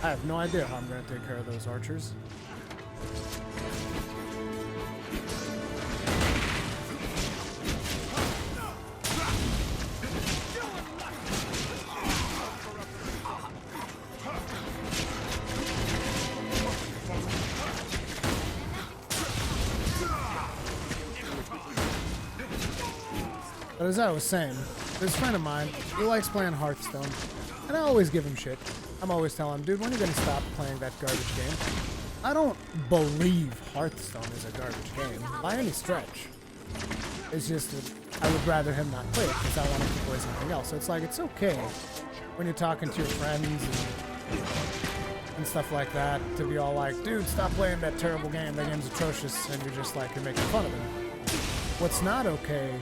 I have no idea how I'm going to take care of those archers. But as I was saying, this friend of mine, he likes playing Hearthstone, and I always give him shit. I'm always telling him, dude, when are you gonna stop playing that garbage game? I don't believe Hearthstone is a garbage game by any stretch. It's just that I would rather him not play it because I want him to play something else. So it's like, it's okay when you're talking to your friends and stuff like that to be all like, dude, stop playing that terrible game. That game's atrocious. And you're just like, you're making fun of him. What's not okay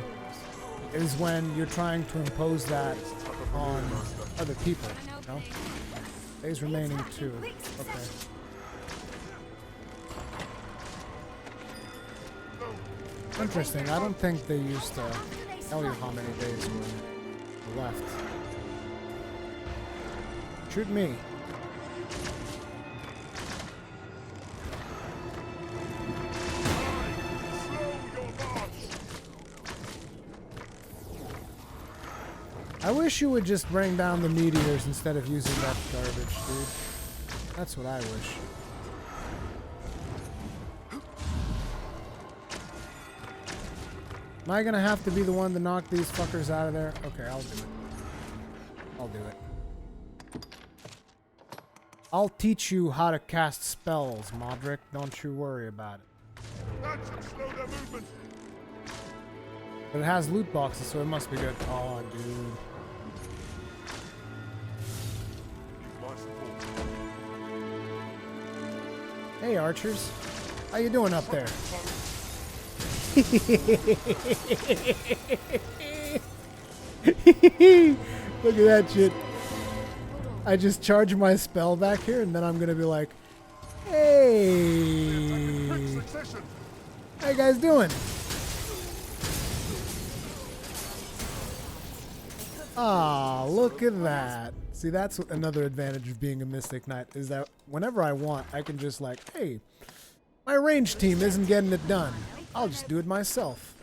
is when you're trying to impose that on other people, you know? Days remaining 2. Okay. Interesting. I don't think they used to tell you how many days were left. Shoot me. I wish you would just bring down the meteors instead of using that garbage, dude. That's what I wish. Am I gonna have to be the one to knock these fuckers out of there? Okay, I'll do it. I'll do it. I'll teach you how to cast spells, Modric. Don't you worry about it. That should slow their movement. But it has loot boxes, so it must be good. Oh, dude. Hey, archers. How you doing up there? Look at that shit. I just charge my spell back here, and then I'm gonna be like, hey. How you guys doing? Ah, look at that. See, that's another advantage of being a Mystic Knight, is that whenever I want, I can just like, hey, my range team isn't getting it done. I'll just do it myself.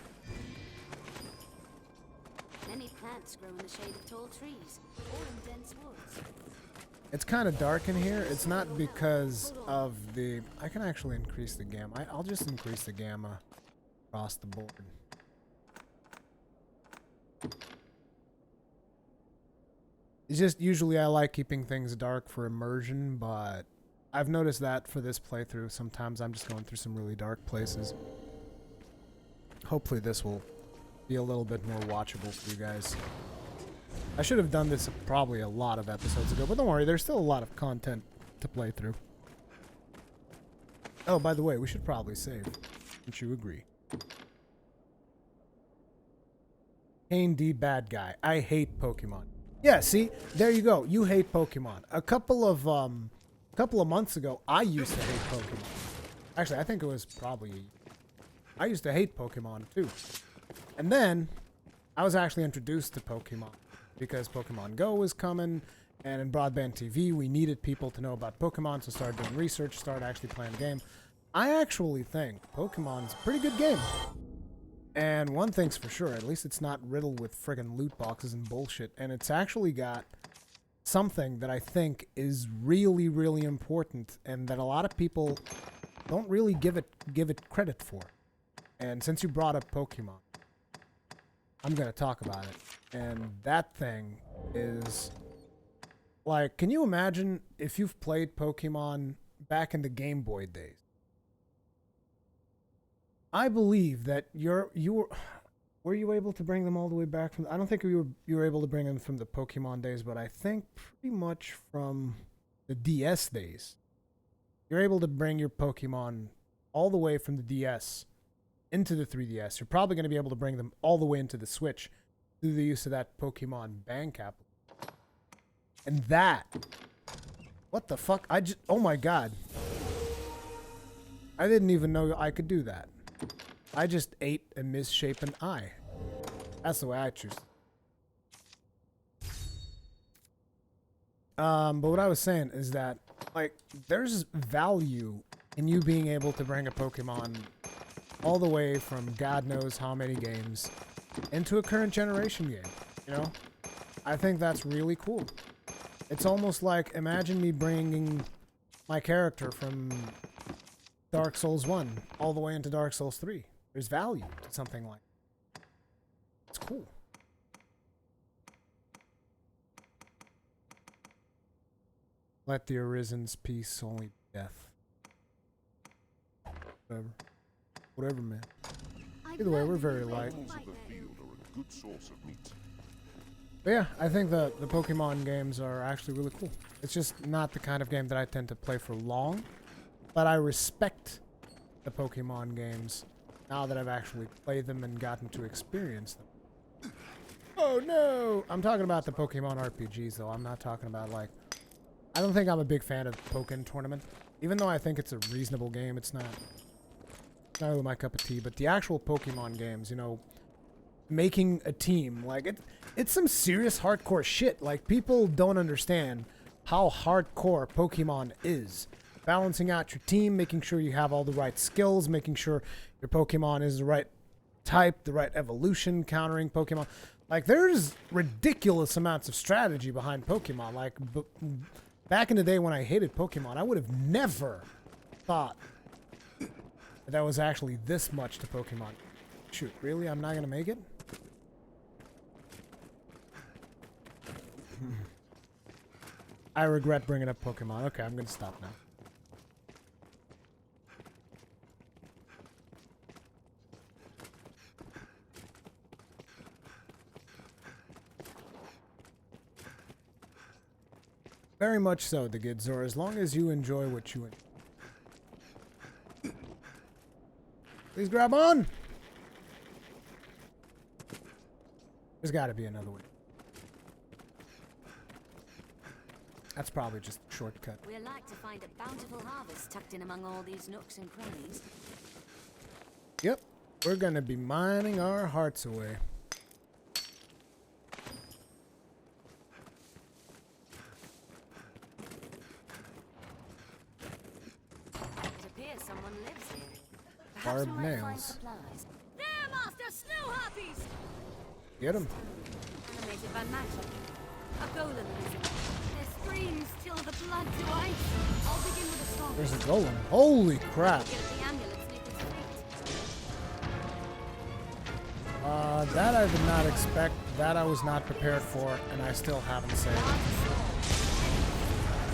Many plants grow in the shade of tall trees, or in dense woods. It's kind of dark in here. It's not because of the... I can actually increase the gamma. I'll just increase the gamma across the board. It's just usually I like keeping things dark for immersion, but I've noticed that for this playthrough, sometimes I'm just going through some really dark places. Hopefully this will be a little bit more watchable for you guys. I should have done this probably a lot of episodes ago, but don't worry, there's still a lot of content to play through. Oh, by the way, we should probably save. Don't you agree? Kane D. Bad Guy. I hate Pokemon. Yeah, see? There you go. You hate Pokemon. A couple of months ago, I used to hate Pokemon. Actually, I think it was probably... I used to hate Pokemon, too. And then, I was actually introduced to Pokemon because Pokemon Go was coming, and in Broadband TV, we needed people to know about Pokemon, so started doing research, started actually playing the game. I actually think Pokemon's a pretty good game. And one thing's for sure, at least it's not riddled with friggin' loot boxes and bullshit, and it's actually got something that I think is really, really important, and that a lot of people don't really give it credit for. And since you brought up Pokemon, I'm gonna talk about it. And that thing is, like, can you imagine if you've played Pokemon back in the Game Boy days? I believe that were you able to bring them all the way back from? I don't think you were able to bring them from the Pokemon days, but I think pretty much from the DS days. You're able to bring your Pokemon all the way from the DS into the 3DS. You're probably going to be able to bring them all the way into the Switch through the use of that Pokemon Bank app. And that, what the fuck? Oh my god. I didn't even know I could do that. I just ate a misshapen eye. That's the way I choose. But what I was saying is that, like, there's value in you being able to bring a Pokemon all the way from God knows how many games into a current generation game, you know? I think that's really cool. It's almost like, imagine me bringing my character from Dark Souls 1 all the way into Dark Souls 3. There's value to something like that. It's cool. Let the Arisen's peace only be death. Whatever, man. I've Either way, we're learned very a new way light. to Animals of fight the them. field are a good source of meat. But yeah, I think the Pokemon games are actually really cool. It's just not the kind of game that I tend to play for long, but I respect the Pokemon games now that I've actually played them and gotten to experience them. Oh no! I'm talking about the Pokemon RPGs though. I'm not talking about like... I don't think I'm a big fan of Pokken Tournament. Even though I think it's a reasonable game, it's not really my cup of tea. But the actual Pokemon games, you know, making a team, like it's some serious hardcore shit. Like, people don't understand how hardcore Pokemon is. Balancing out your team, making sure you have all the right skills, making sure your Pokemon is the right type, the right evolution, countering Pokemon. Like, there's ridiculous amounts of strategy behind Pokemon. Like, back in the day when I hated Pokemon, I would have never thought that was actually this much to Pokemon. Shoot, really? I'm not gonna make it? I regret bringing up Pokemon. Okay, I'm gonna stop now. Very much so, the Gidzor, as long as you enjoy what you enjoy. Please grab on! There's gotta be another way. That's probably just a shortcut. We're like to find a bountiful harvest tucked in among all these nooks and crannies. Yep, we're gonna be mining our hearts away. It appears someone lives here. Perhaps Barbed we might find nails. supplies. There, Master! Snow harpies! Get him. Animated by magic. A golem lives in it. Their screams chill the blood to ice. I'll begin with a song. There's a golem. Holy crap. Get the amulets near its feet. That I did not expect. That I was not prepared for, and I still haven't saved.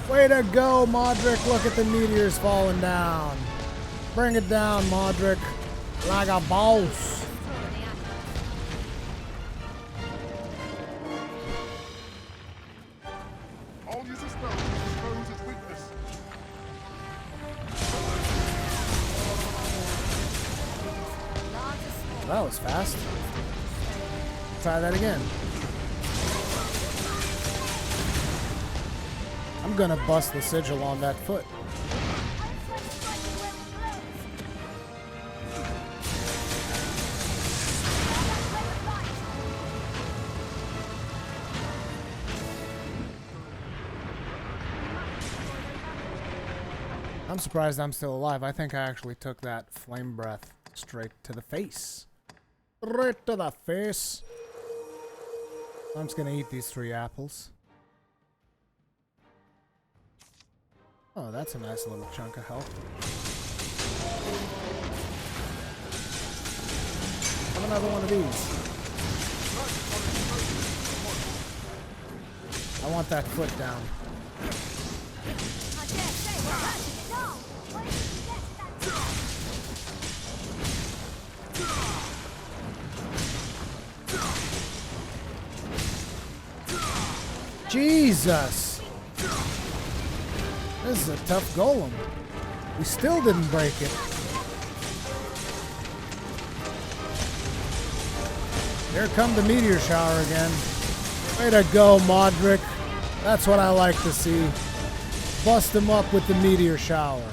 Way to go, Modric. Look at the meteors falling down. Bring it down, Modric. Like a boss. I'll use a spell to expose its weakness. That was fast. Try that again. I'm gonna bust the sigil on that foot. I'm surprised I'm still alive. I think I actually took that flame breath straight to the face. Right to the face. I'm just gonna eat these 3 apples. Oh, that's a nice little chunk of health. Have another one of these. I want that foot down. I dare say we're catching it. No! Where did you get that? Jesus! This is a tough golem. We still didn't break it. Here come the meteor shower again. Way to go, Modric. That's what I like to see. Bust him up with the meteor shower.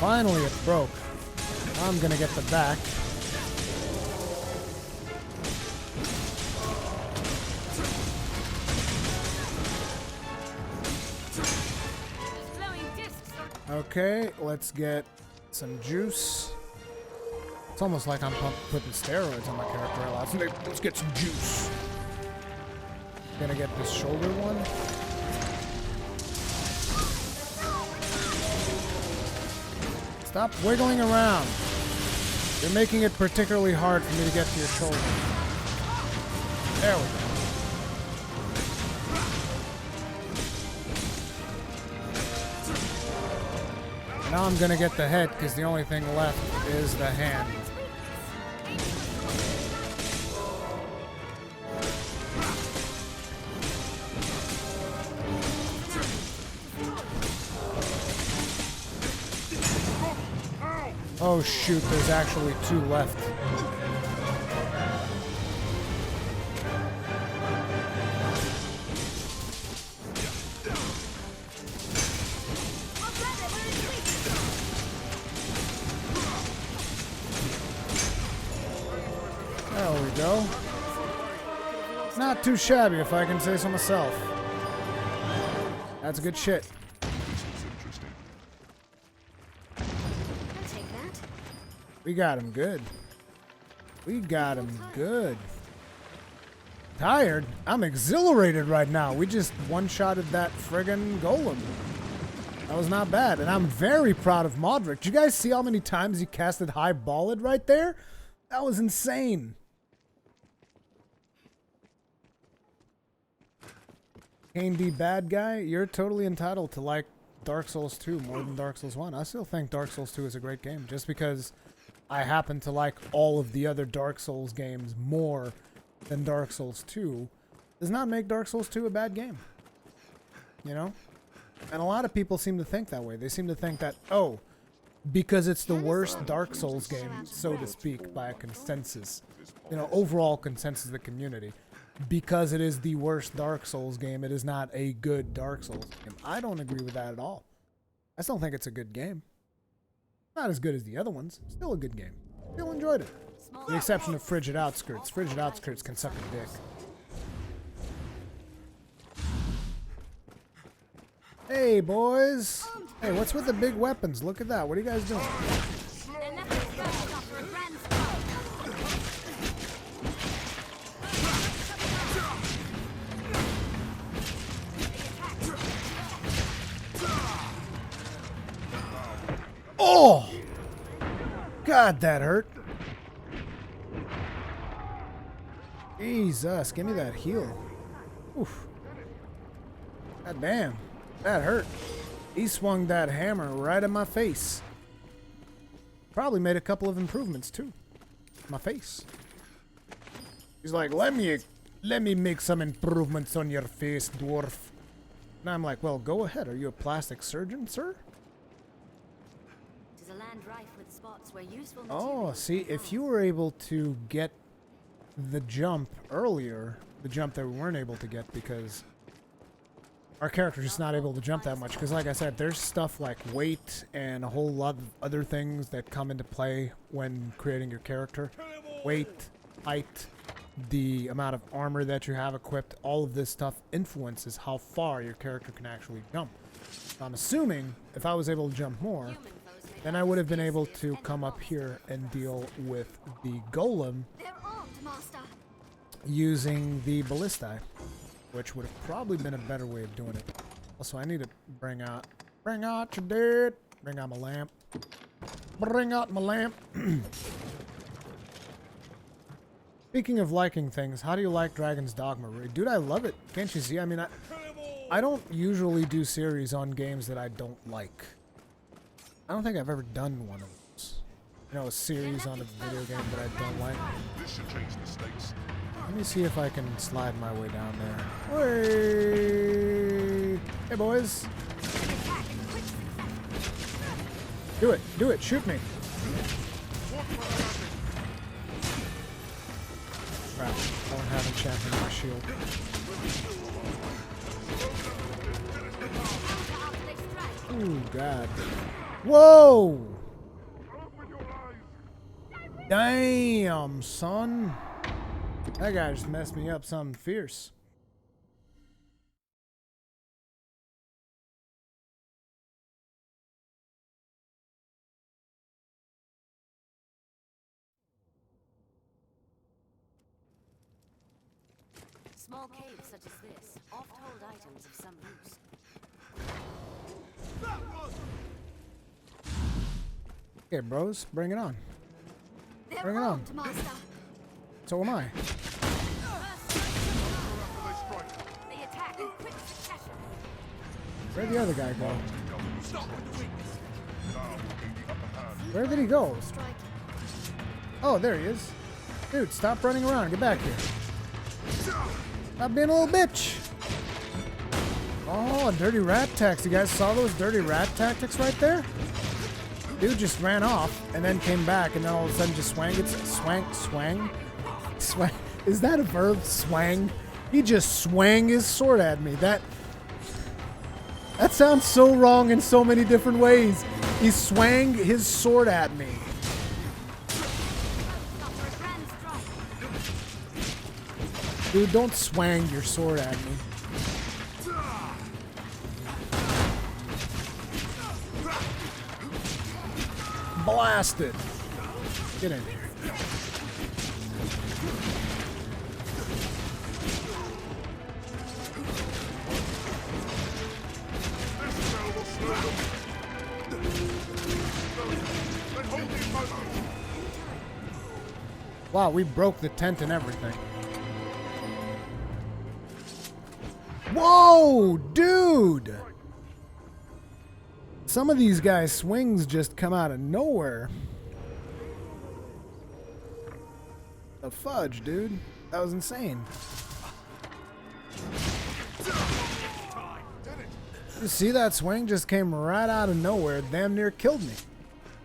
Finally it broke. I'm gonna get the back. Okay, let's get some juice. It's almost like I'm putting steroids on my character. Let's get some juice. Gonna get this shoulder one. Stop wiggling around. You're making it particularly hard for me to get to your shoulder. There we go. Now I'm gonna get the head because the only thing left is the hand. Oh shoot, there's actually 2 left. There we go. Not too shabby if I can say so myself. That's good shit. We got him good. We got him good. Tired? I'm exhilarated right now. We just one-shotted that friggin' golem. That was not bad. And I'm very proud of Modric. Did you guys see how many times he casted high ballad right there? That was insane. Kane D bad guy, you're totally entitled to like Dark Souls 2 more than Dark Souls 1. I still think Dark Souls 2 is a great game just because I happen to like all of the other Dark Souls games more than Dark Souls 2 does not make Dark Souls 2 a bad game. You know? And a lot of people seem to think that way. They seem to think that, oh, because it's the worst Dark Souls game, so to speak, by a consensus, you know, overall consensus of the community, because it is the worst Dark Souls game, it is not a good Dark Souls game. I don't agree with that at all. I still think it's a good game. Not as good as the other ones. Still a good game. Still enjoyed it. With the exception of Frigid Outskirts. Frigid Outskirts can suck a dick. Hey, boys. Hey, what's with the big weapons? Look at that. What are you guys doing? Oh! God, that hurt. Jesus, give me that heal. Oof. God damn, that hurt. He swung that hammer right in my face. Probably made a couple of improvements too. My face. He's like, let me make some improvements on your face, dwarf. And I'm like, well, go ahead. Are you a plastic surgeon, sir? Oh, see, if you were able to get the jump earlier, the jump that we weren't able to get because our character's just not able to jump that much. Because like I said, there's stuff like weight and a whole lot of other things that come into play when creating your character. Weight, height, the amount of armor that you have equipped, all of this stuff influences how far your character can actually jump. So I'm assuming if I was able to jump more, then I would have been able to come up here and deal with the golem using the ballistae, which would have probably been a better way of doing it. Also, I need to bring out your dead, bring out my lamp, bring out my lamp. Speaking of liking things, how do you like Dragon's Dogma? Dude, I love it. Can't you see? I mean, I don't usually do series on games that I don't like. I don't think I've ever done one of those. You know, a series on a video game that I don't like. This should change the stakes. Let me see if I can slide my way down there. Hey, hey boys. Do it, do it, shoot me. Crap, I don't have a champion in my shield. Ooh, God. Whoa! Damn, son. That guy just messed me up something fierce. Small caves such as this oft hold items of some use. Okay, bros, bring it on. Bring it on. So am I. Where'd the other guy go? Where did he go? Striking. Oh, there he is. Dude, stop running around. Get back here. Stop being a little bitch. Oh, dirty rat tactics. You guys saw those dirty rat tactics right there? Dude just ran off and then came back and then all of a sudden just swang. It's swang. Is that a verb? Swang? He just swang his sword at me. That sounds so wrong in so many different ways. He swang his sword at me. Dude, don't swang your sword at me. Blasted. Get in here. Wow, we broke the tent and everything. Whoa, dude! Some of these guys' swings just come out of nowhere. The fudge, dude. That was insane. You see that swing just came right out of nowhere. Damn near killed me.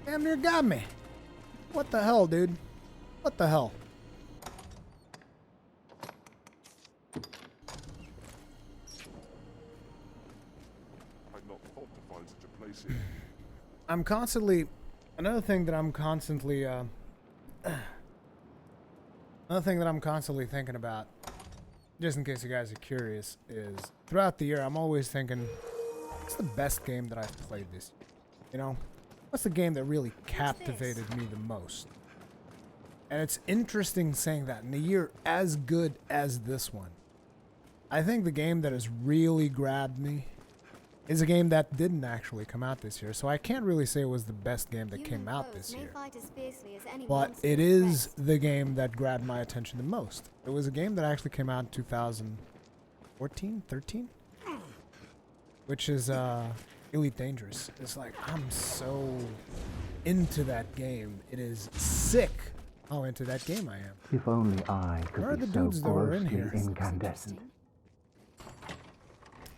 Damn near got me. What the hell, dude? What the hell? I'd not thought to find such a place here. I'm constantly... Another thing that I'm constantly thinking about, just in case you guys are curious, is throughout the year I'm always thinking, what's the best game that I've played this year? You know? What's the game that really captivated me the most? And it's interesting saying that in a year as good as this one. I think the game that has really grabbed me is a game that didn't actually come out this year. So I can't really say it was the best game that came out this year. But it is the game that grabbed my attention the most. It was a game that actually came out in 2014, 13? Which is Elite Dangerous. It's like, I'm so into that game. It is sick how into that game I am. If only I Where are could the be so dudes that were in grossly here? incandescent.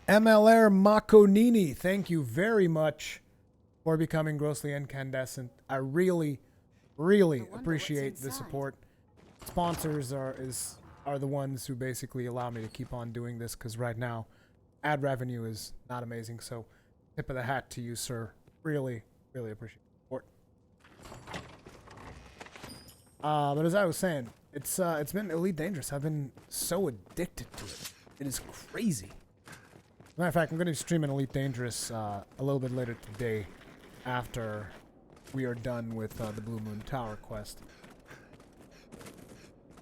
MLR Makonini, thank you very much for becoming grossly incandescent. I really, really appreciate the support. Sponsors are the ones who basically allow me to keep on doing this, because right now ad revenue is not amazing. So tip of the hat to you, sir. Really, really appreciate the support. But as I was saying, it's been Elite Dangerous. I've been so addicted to it. It is crazy. As a matter of fact, I'm going to be streaming Elite Dangerous a little bit later today after we are done with the Bluemoon Tower quest.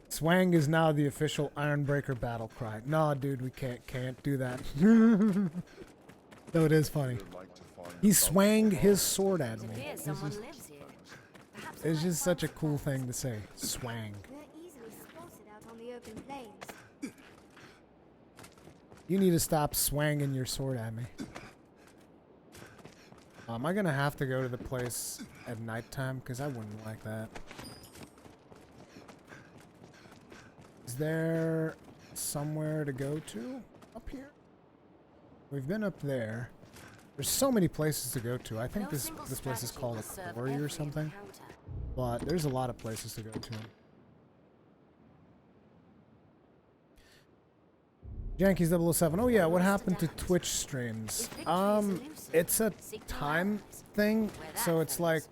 Swang is now the official Ironbreaker battle cry. No, dude, we can't do that. Though it is funny. He swang his sword at me. It's just such a cool thing to say. Swang. They're easily spotted out on the open plains. You need to stop swanging your sword at me. Am I gonna have to go to the place at nighttime? Because I wouldn't like that. Is there somewhere to go to up here? We've been up there. There's so many places to go to. I think this place is called a quarry or something. But there's a lot of places to go to. Yankees 007. Oh yeah, what happened to Twitch streams? It's a time thing, so it's like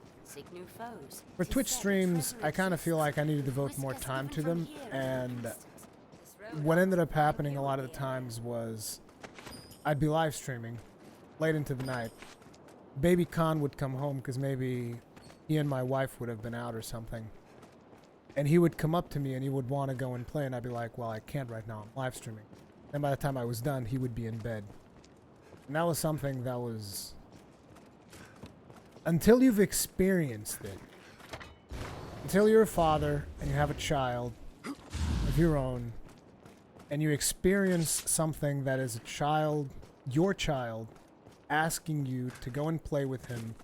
for Twitch streams, I kind of feel like I need to devote more time to them, and what ended up happening a lot of the times was I'd be live streaming late into the night. Baby Khan would come home because maybe he and my wife would have been out or something, and he would come up to me and he would want to go and play, and I'd be like, well, I can't right now, I'm live streaming. And by the time I was done, he would be in bed. And that was something that was... Until you've experienced it, until you're a father and you have a child of your own, and you experience something that is a child, your child, asking you to go and play with him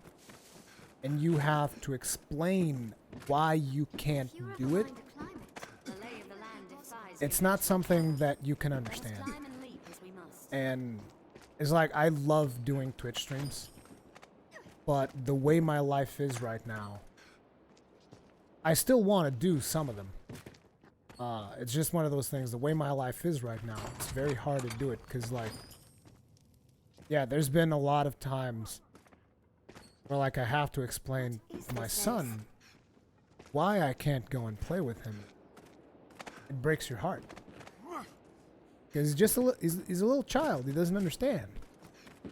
and you have to explain why you can't If you ever do it, find a climate, The lay of the land defies it's not something that you can Let us understand. climb and leap as we must. And it's like, I love doing Twitch streams, but the way my life is right now, I still want to do some of them. It's just one of those things, the way my life is right now, it's very hard to do it, because, like, yeah, there's been a lot of times where, like, I have to explain to my son why I can't go and play with him. It breaks your heart. Because he's just he's a little child. He doesn't understand.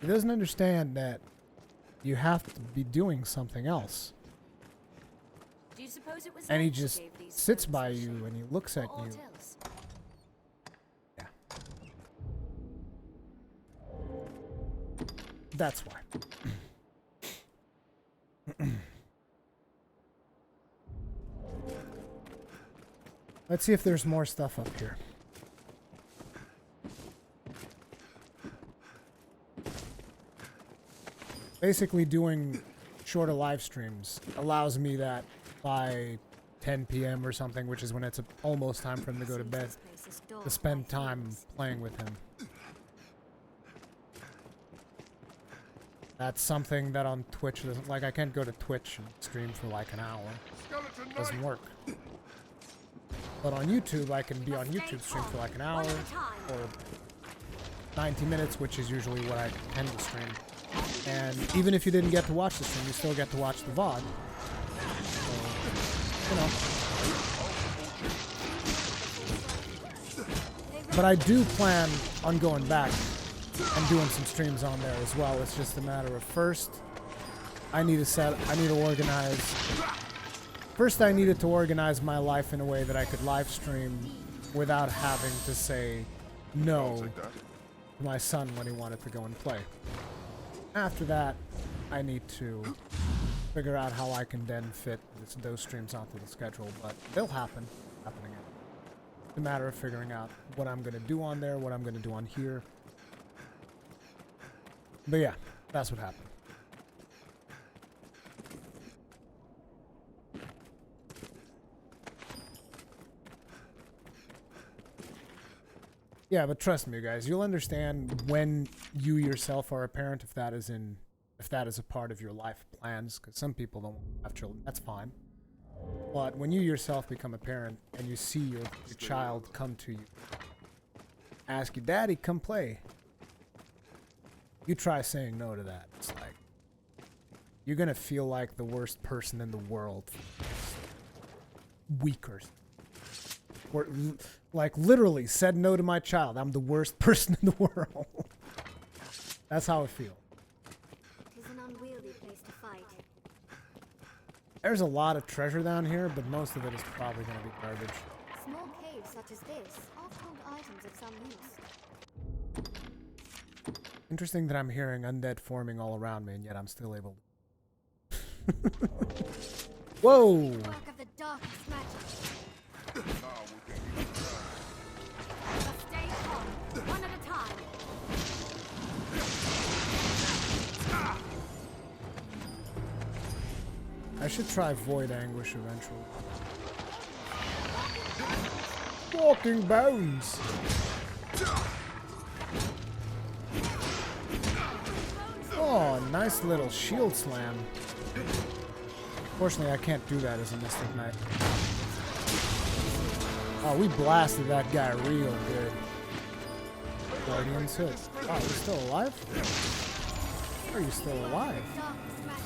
He doesn't understand that you have to be doing something else. Do you suppose it was And he nature just gave these sits stones by their you shape, and he looks at or aught you. else? Yeah. That's why. Let's see if there's more stuff up here. Basically, doing shorter live streams allows me that by 10 p.m. or something, which is when it's almost time for him to go to bed, this place is to daubed spend by time thieves. playing with him. That's something that on Twitch doesn't, like, I can't go to Twitch and stream for like an hour. Skeleton Doesn't knight! work. But on YouTube, I can be on YouTube stream for like an hour or 90 minutes, which is usually what I tend to stream. And even if you didn't get to watch the stream, you still get to watch the VOD. So, you know. But I do plan on going back and doing some streams on there as well. It's just a matter of first, I needed to organize my life in a way that I could live stream without having to say no Take that. to my son when he wanted to go and play. After that, I need to figure out how I can then fit those streams onto the schedule, but they'll happen. Happening. It's a matter of figuring out what I'm going to do on there, what I'm going to do on here. But yeah, that's what happened. Yeah, but trust me, guys, you'll understand when you yourself are a parent if that is a part of your life plans, because some people don't have children. That's fine. But when you yourself become a parent and you see your child come to you, ask you, "Daddy, come play," you try saying no to that. It's like you're gonna feel like the worst person in the world. Weaker. Or, like, literally said no to my child. I'm the worst person in the world. That's how I feel. It is an unwieldy place to fight. There's a lot of treasure down here, but most of it is probably going to be garbage. Small caves such as this often hold items of some use. Interesting that I'm hearing undead forming all around me, and yet I'm still able to... Whoa! Work of the darkest magic. Just stay calm, one at a time. I should try Void Anguish eventually. Walking bones! Oh, nice little shield slam. Unfortunately, I can't do that as a Mystic Knight. Oh, we blasted that guy real good. Guardian's hit. Oh, you're still alive? Are you still alive? Darkest magic.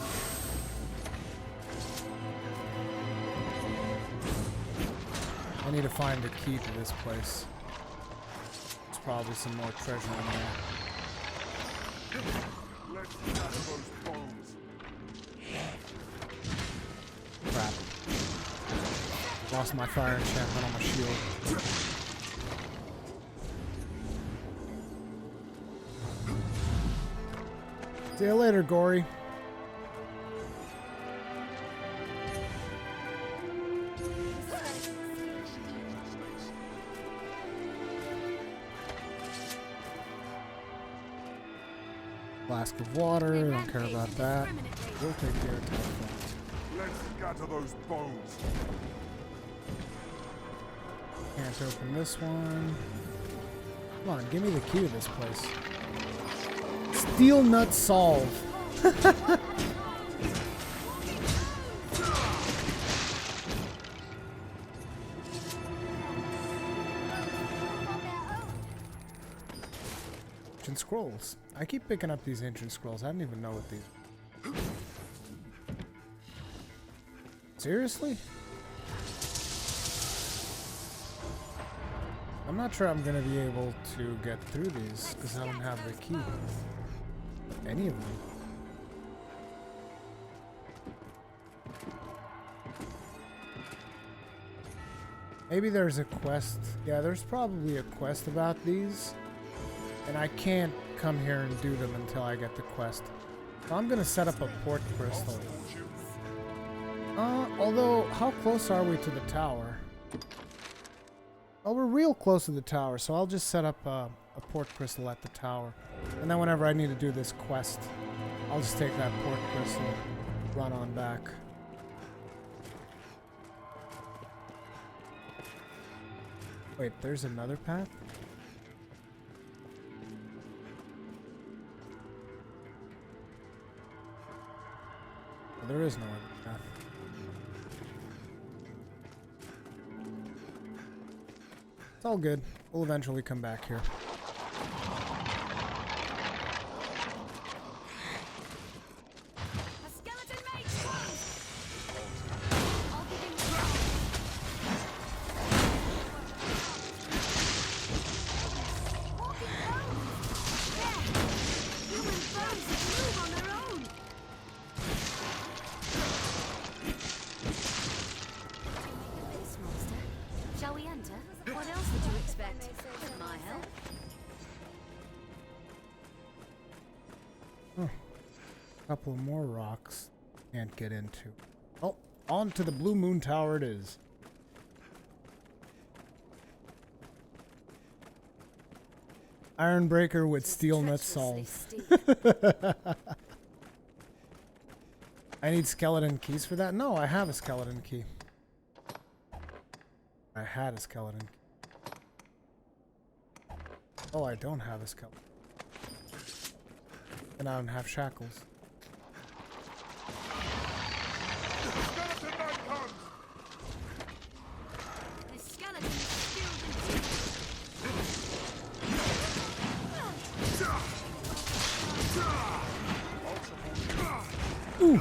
I need to find the key to this place. There's probably some more treasure in there. Let's have those bones. Crap. Lost my fire enchantment on my shield. See you later, Gory. Flask of water, don't care about that. We'll take care of that. Let's scatter those bones. Can't open this one. Come on, give me the key to this place. Steel nut solve. Ancient scrolls. I keep picking up these ancient scrolls. I don't even know what these. Seriously? I'm not sure I'm gonna be able to get through these because I don't have the key. Any of them. Maybe there's a quest. Yeah, there's probably a quest about these. And I can't come here and do them until I get the quest. So I'm gonna set up a port crystal. Although, how close are we to the tower? Well, we're real close to the tower, so I'll just set up a port crystal at the tower. And then whenever I need to do this quest, I'll just take that port crystal, run on back. Wait, there's another path? Well, there is no other path. It's all good. We'll eventually come back here. A skeleton mage close! I'll give him walking bones! Yeah! Human bones that move on their own! What do you make of this, monster? Shall we enter? What else would you expect? With my help? Couple of more rocks. Can't get into. Oh, on to the Bluemoon Tower it is. Ironbreaker with steel nut solve. I need skeleton keys for that? No, I have a skeleton key. I had a skeleton key. Oh, I don't have a skeleton. And I don't have shackles. This skeleton is skilled and Ooh!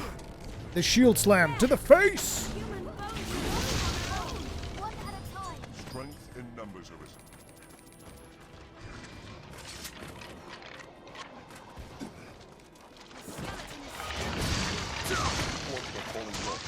The shield slam to the face! human bones that move on their own! One at a time. Strength in numbers, Arisen. Watch the falling rock.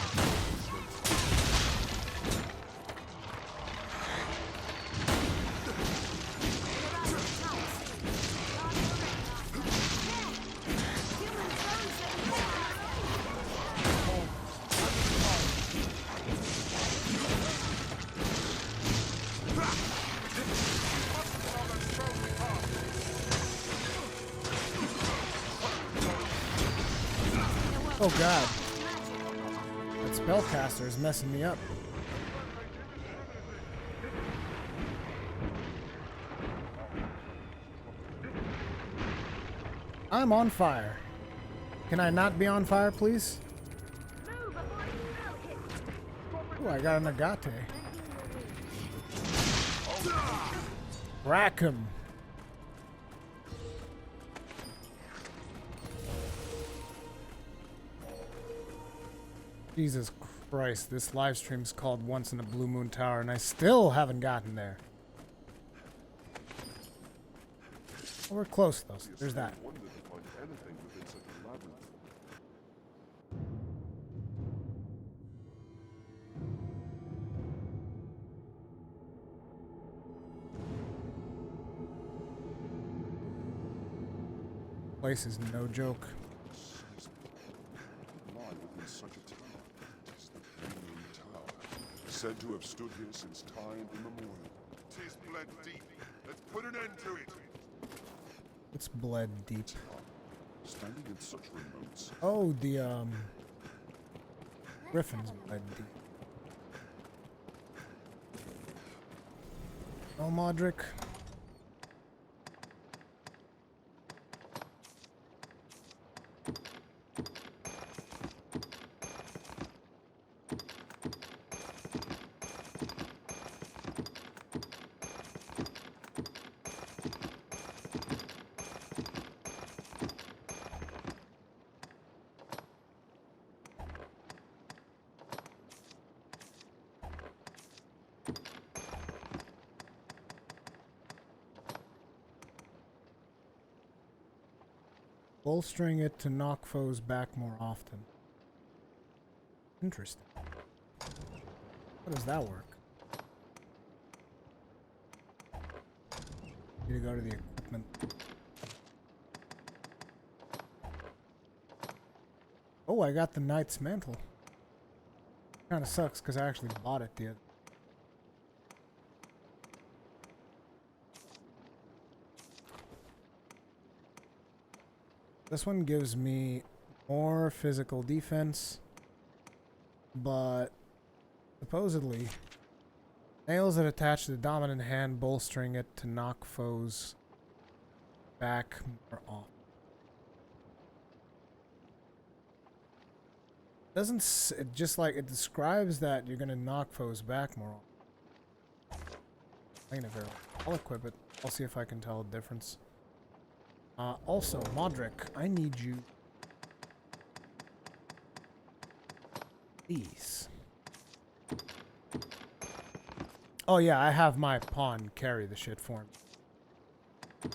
Oh god. That spellcaster is messing me up. I'm on fire. Can I not be on fire, please? Ooh, I got an agate. Rack him. Jesus Christ, this live stream's called Once in a Bluemoon Tower, and I still haven't gotten there. Well, we're close, though. So there's that. I wonder to find anything within such a labyrinth. Place is no joke. Lie within such a tower. It is the Bluemoon Tower, said to have stood here since time immemorial. 'Tis bled deep. Let's put an end to it. It's bled deep. Standing in such remote. Oh, the Griffins. Oh, Modric. Bolstering it to knock foes back more often. Interesting. How does that work? Need to go to the equipment. Oh, I got the Knight's Mantle. Kinda sucks because I actually bought it the other. This one gives me more physical defense, but supposedly nails that attach to the dominant hand, bolstering it to knock foes back more often. It just like it describes that you're gonna knock foes back more often. I'll equip it. I'll see if I can tell a difference. Also, Modric, I need you. These. Oh yeah, I have my pawn carry the shit for me.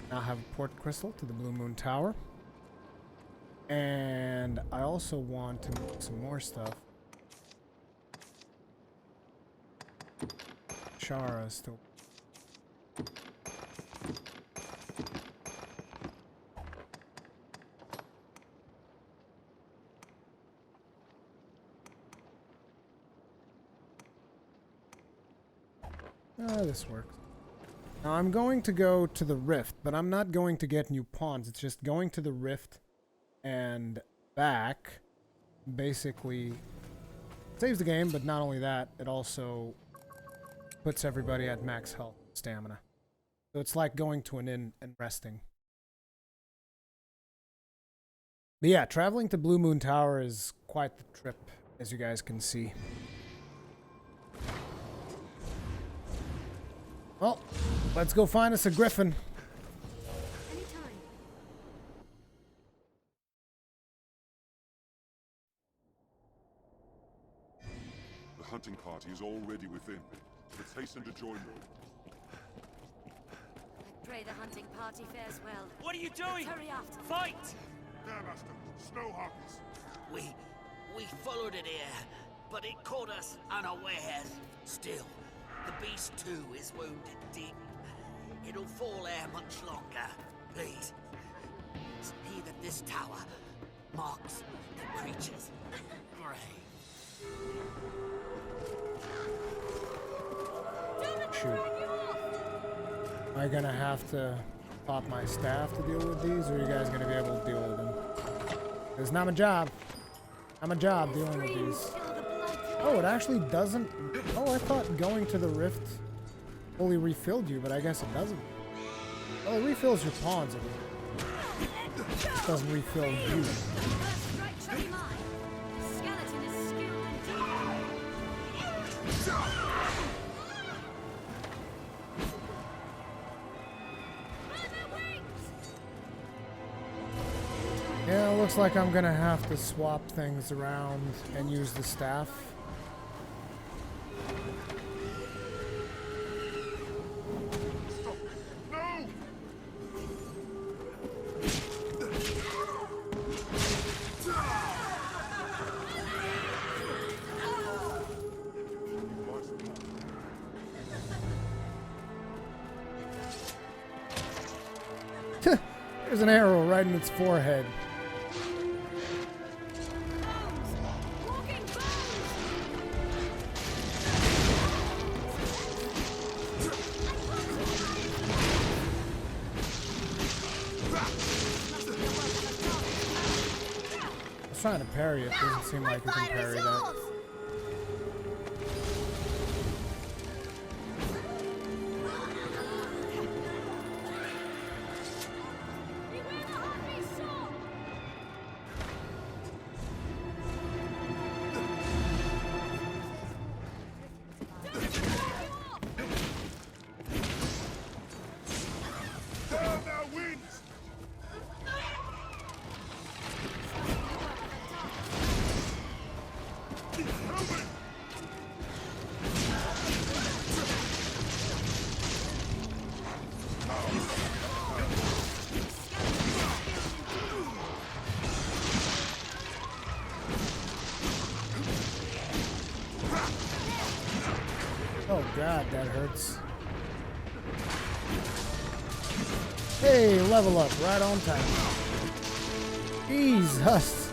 Now I have a port crystal to the Bluemoon Tower. And I also want to make some more stuff. Shara is still. This works. Now I'm going to go to the Rift, but I'm not going to get new pawns. It's just going to the Rift and back. Basically saves the game, but not only that, it also puts everybody at max health stamina. So it's like going to an inn and resting. But yeah, traveling to Bluemoon Tower is quite the trip, as you guys can see. Well, let's go find us a Griffin. Anytime. The hunting party is already within. Let's hasten to join them. I pray the hunting party fares well. What are you doing? Let's hurry after. Fight! There, Master. Snowhawks. We followed it here, but it caught us unawares. Still, the beast too is wounded deep. It'll fall there much longer. Please, see that this tower marks the creature's grave. Shoot. Am I gonna have to pop my staff to deal with these, or are you guys gonna be able to deal with them? It's not my job. Not my job dealing with these. Oh, it actually doesn't. Oh, I thought going to the Rift fully refilled you, but I guess it doesn't. Well, it refills your pawns. It doesn't refill you. Yeah, it looks like I'm gonna have to swap things around and use the staff. There's an arrow right in its forehead. trying to parry it. Doesn't seem like you can parry that. Oh god, that hurts. Hey, level up right on time. Jesus.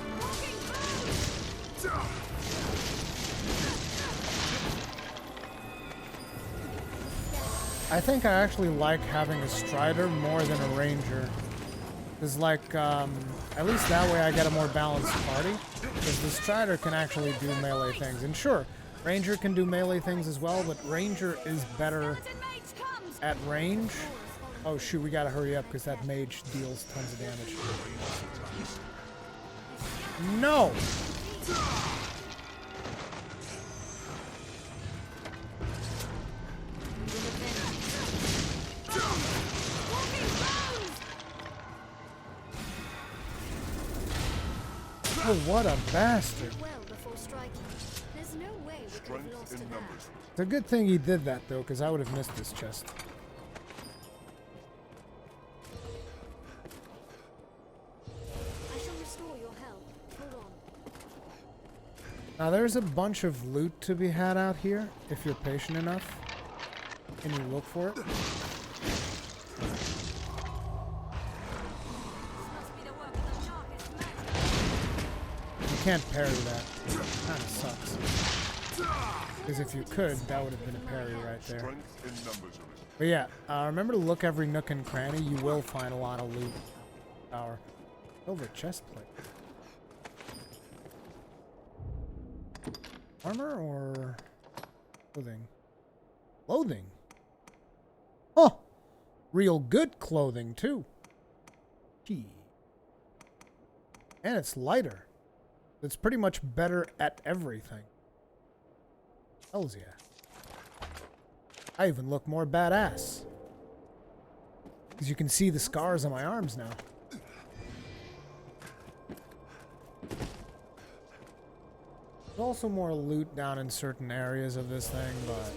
I think I actually like having a Strider more than a Ranger. Because, like, at least that way I get a more balanced party. Because the Strider can actually do melee things. And sure, Ranger can do melee things as well, but Ranger is better at range. Oh shoot, we gotta hurry up because that mage deals tons of damage. No! Oh, what a bastard. It's a good thing he did that, though, because I would have missed this chest. I shall restore your health. Hold on. Now, there's a bunch of loot to be had out here, if you're patient enough. And you look for it. You can't parry that. Kind of sucks. Because if you could, that would have been a parry right there. But yeah, remember to look every nook and cranny. You will find a lot of loot. Our silver chest plate. Armor or clothing? Clothing. Oh, real good clothing too. Gee. And it's lighter. It's pretty much better at everything. Hells yeah. I even look more badass. Because you can see the scars on my arms now. There's also more loot down in certain areas of this thing, but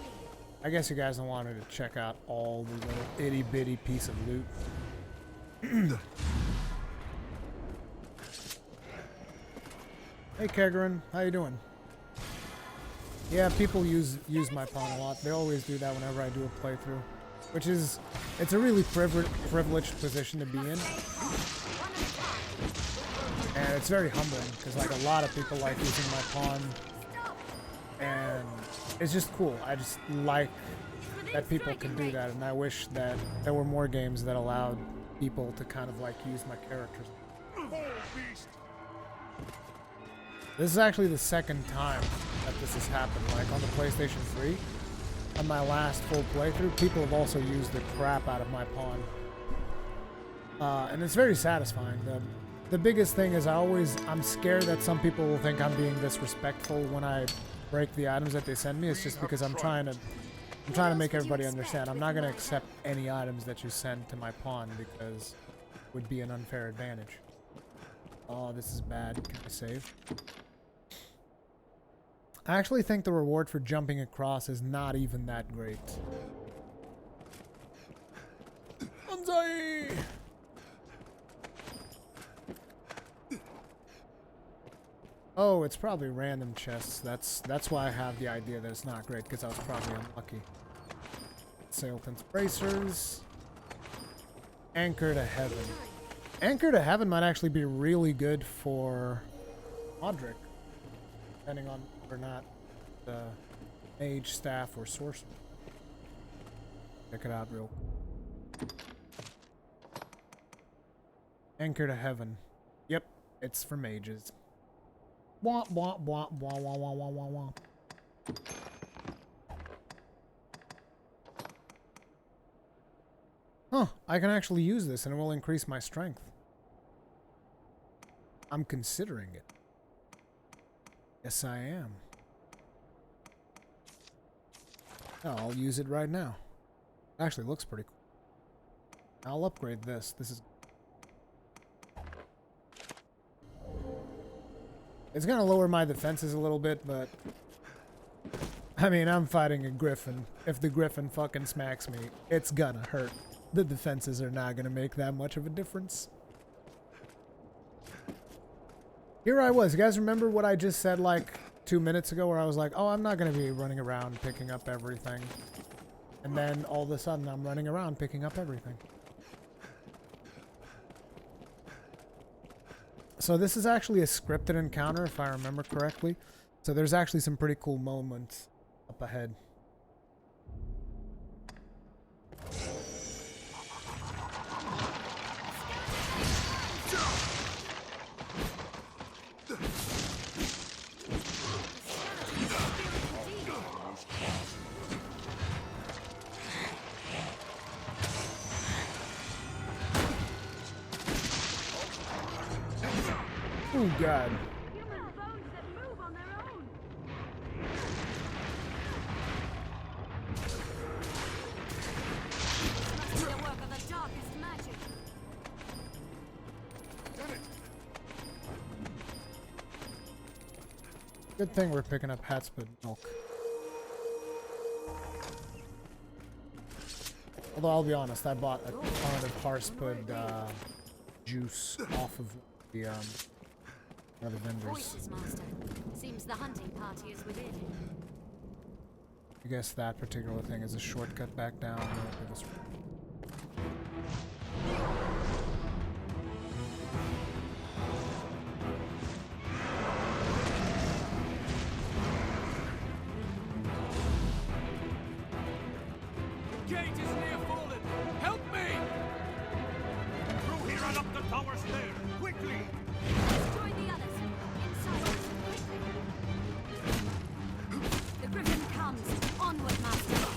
I guess you guys don't want me to check out all the little itty bitty piece of loot. Hey Kegrin, how you doing? Yeah, people use my pawn a lot. They always do that whenever I do a playthrough, which is, it's a really privileged position to be in, and it's very humbling because like a lot of people like using my pawn, and it's just cool. I just like that people can do that, and I wish that there were more games that allowed people to kind of like use my characters. This is actually the second time that this has happened. Like on the PlayStation 3, on my last full playthrough, people have also used the crap out of my pawn. And it's very satisfying. The biggest thing is I'm scared that some people will think I'm being disrespectful when I break the items that they send me. It's just because I'm trying to make everybody understand. I'm not going to accept any items that you send to my pawn because it would be an unfair advantage. Oh, this is bad. Can I save? I actually think the reward for jumping across is not even that great. Banzai! Oh, it's probably random chests. That's why I have the idea that it's not great, because I was probably unlucky. Sailton's bracers. Anchor to Heaven. Anchor to Heaven might actually be really good for Modric, depending on whether or not the mage, staff, or sorcerer. Check it out real quick. Anchor to Heaven. Yep, it's for mages. Wah, wah, wah, wah, wah, wah, wah, wah, wah. Huh, I can actually use this and it will increase my strength. I'm considering it. Yes, I am. Oh, I'll use it right now. Actually, looks pretty cool. I'll upgrade this. This is... It's gonna lower my defenses a little bit, but... I mean, I'm fighting a Griffin. If the Griffin fucking smacks me, it's gonna hurt. The defenses are not gonna make that much of a difference. Here I was. You guys remember what I just said like 2 minutes ago where I was like, oh, I'm not gonna be running around picking up everything. And then all of a sudden I'm running around picking up everything. So this is actually a scripted encounter if I remember correctly. So there's actually some pretty cool moments up ahead. Oh god. Human bones that move on their own. Must be the work of the darkest magic. Good thing we're picking up Hatspud milk. Although I'll be honest, I bought a ton of Harspud juice off of the other vendors. Voices, Master. Seems the hunting party is within. I guess that particular thing is a shortcut back down. To this. Gate is near fallen. Help me! Through here and up the tower stairs. Quickly! Join the others. Inside. The Griffin comes. Onward, Master.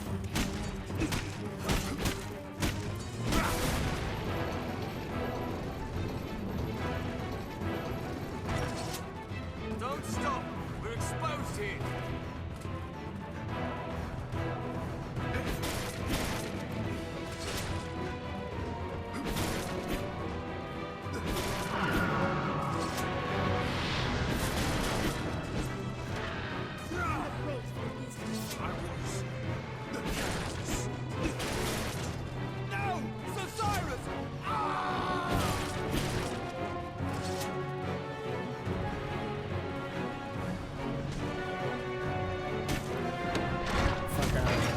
Don't stop. We're exposed here. No! Sir Cyrus! Fuck out of here.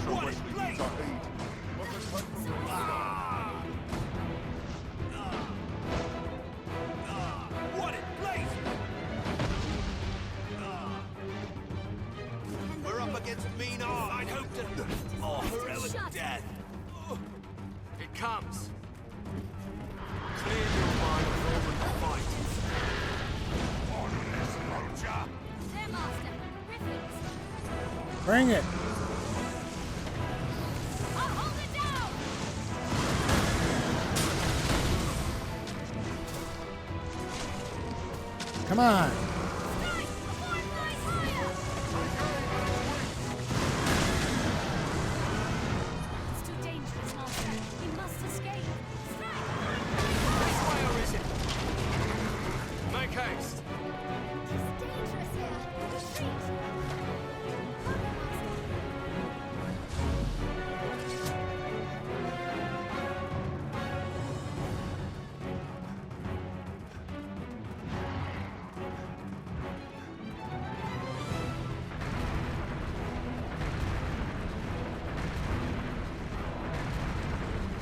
What is place? What in place? We're up against mean odds. I'd hope to... Oh, heroic death. It comes. Clear your mind forward the fight. Honest vulture. There, Master. Griffins. Bring it. I'll hold it down. Come on. Strike! Before it flies higher! It's too dangerous, Master. We must escape. Strike! This way or is it? Make haste. It's dangerous here. Retreat.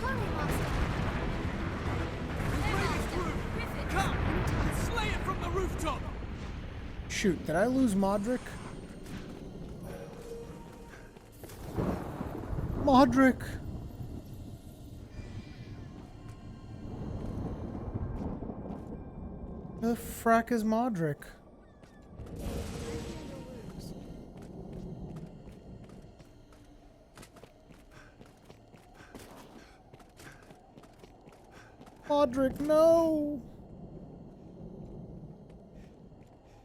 Hurry, Master. Hurry, Master. There, Master. Griffin. Come! Slay it from the rooftop! Shoot, did I lose Modric? Modric! The frack is Modric? Modric, no!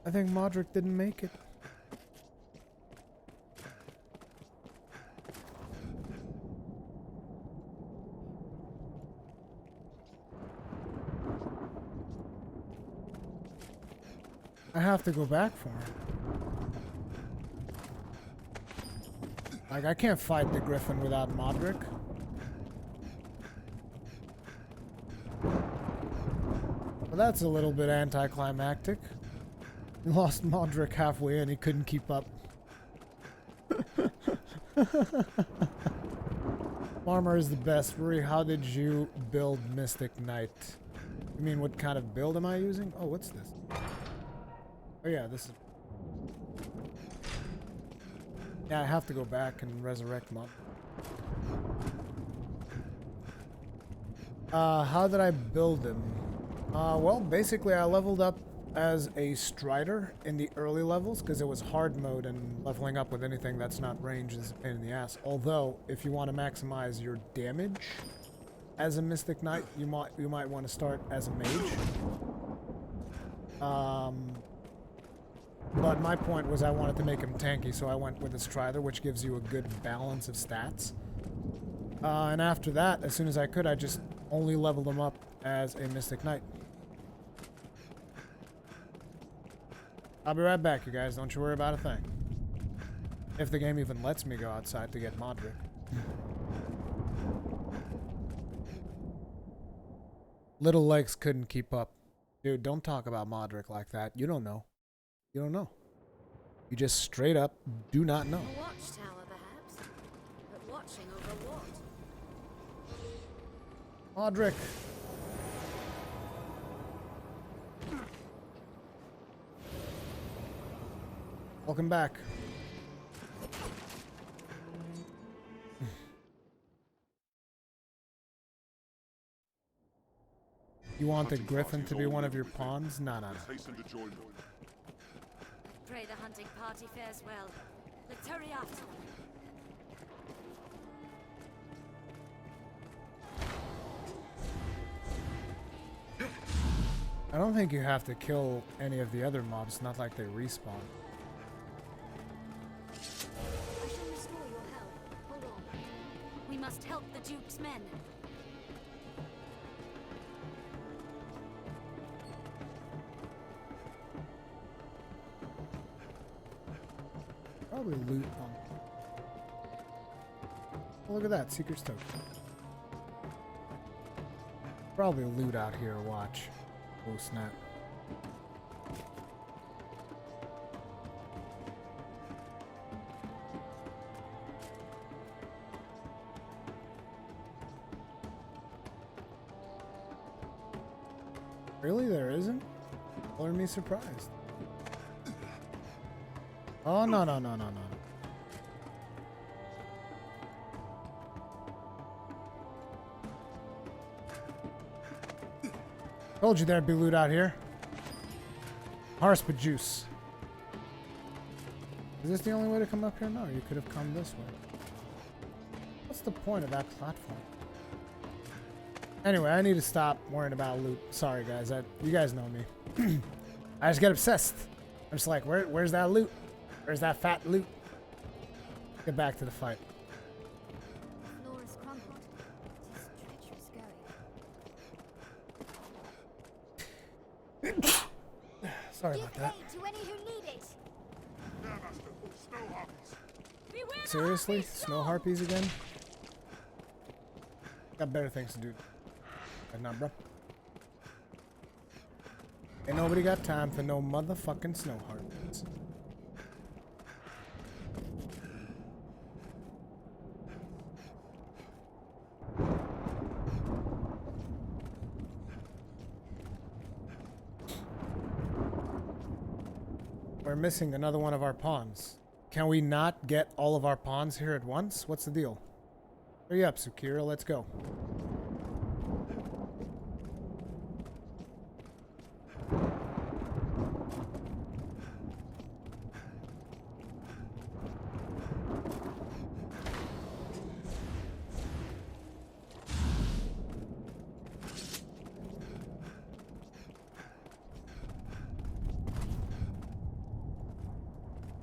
I think Modric didn't make it. I have to go back for him. Like, I can't fight the Griffin without Modric. Well, that's a little bit anticlimactic. He lost Modric halfway and he couldn't keep up. Farmer is the best. Ruri, how did you build Mystic Knight? You mean what kind of build am I using? Oh, what's this? Oh yeah, this is... Yeah, I have to go back and resurrect Mod. How did I build him? Well, basically I leveled up as a Strider in the early levels because it was hard mode, and leveling up with anything that's not range is a pain in the ass. Although, if you want to maximize your damage as a Mystic Knight, you might want to start as a mage. But my point was I wanted to make him tanky, so I went with a Strider, which gives you a good balance of stats. And after that, as soon as I could, I just only leveled him up as a Mystic Knight. I'll be right back, you guys. Don't you worry about a thing. If the game even lets me go outside to get Modric. Little legs couldn't keep up. Dude, don't talk about Modric like that. You don't know. You don't know. You just straight up do not know. A watchtower, perhaps? But watching over what? Modric. Welcome back. You want the Griffin to be one of your pawns? No, no, no. Pray the hunting party fares well. Let's hurry after them. I don't think you have to kill any of the other mobs, not like they respawn. I shall restore your help. Hold on. We must help the Duke's men. Probably loot on. Oh, look at that, Seeker's Token. Probably loot out here, watch. Oh snap. Really? There isn't? Color me surprised. Oh, no, no, no, no, no. Told you there'd be loot out here. Harspa juice. Is this the only way to come up here? No, you could have come this way. What's the point of that platform? Anyway, I need to stop worrying about loot. Sorry, guys. You guys know me. I just get obsessed. I'm just like, where's that loot? Where's that fat loot? Get back to the fight. The floor is crumpled. It is treacherous going. Sorry about Give that. aid to any who need it. Seriously? Snow harpies again? Got better things to do. Right now, bro. Ain't nobody got time for no motherfucking snow harpies. We're missing another one of our pawns. Can we not get all of our pawns here at once? What's the deal? Hurry up, Sukira, let's go.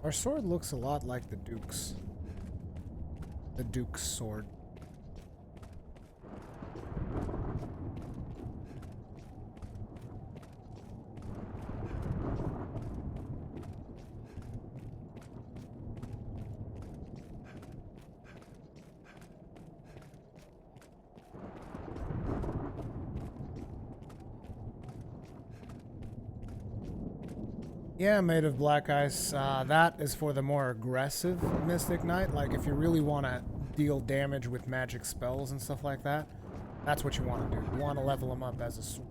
Our sword looks a lot like the Duke's. The Duke's sword. Yeah, made of black ice. That is for the more aggressive Mystic Knight. Like, if you really want to deal damage with magic spells and stuff like that, that's what you want to do. You want to level them up as a sword,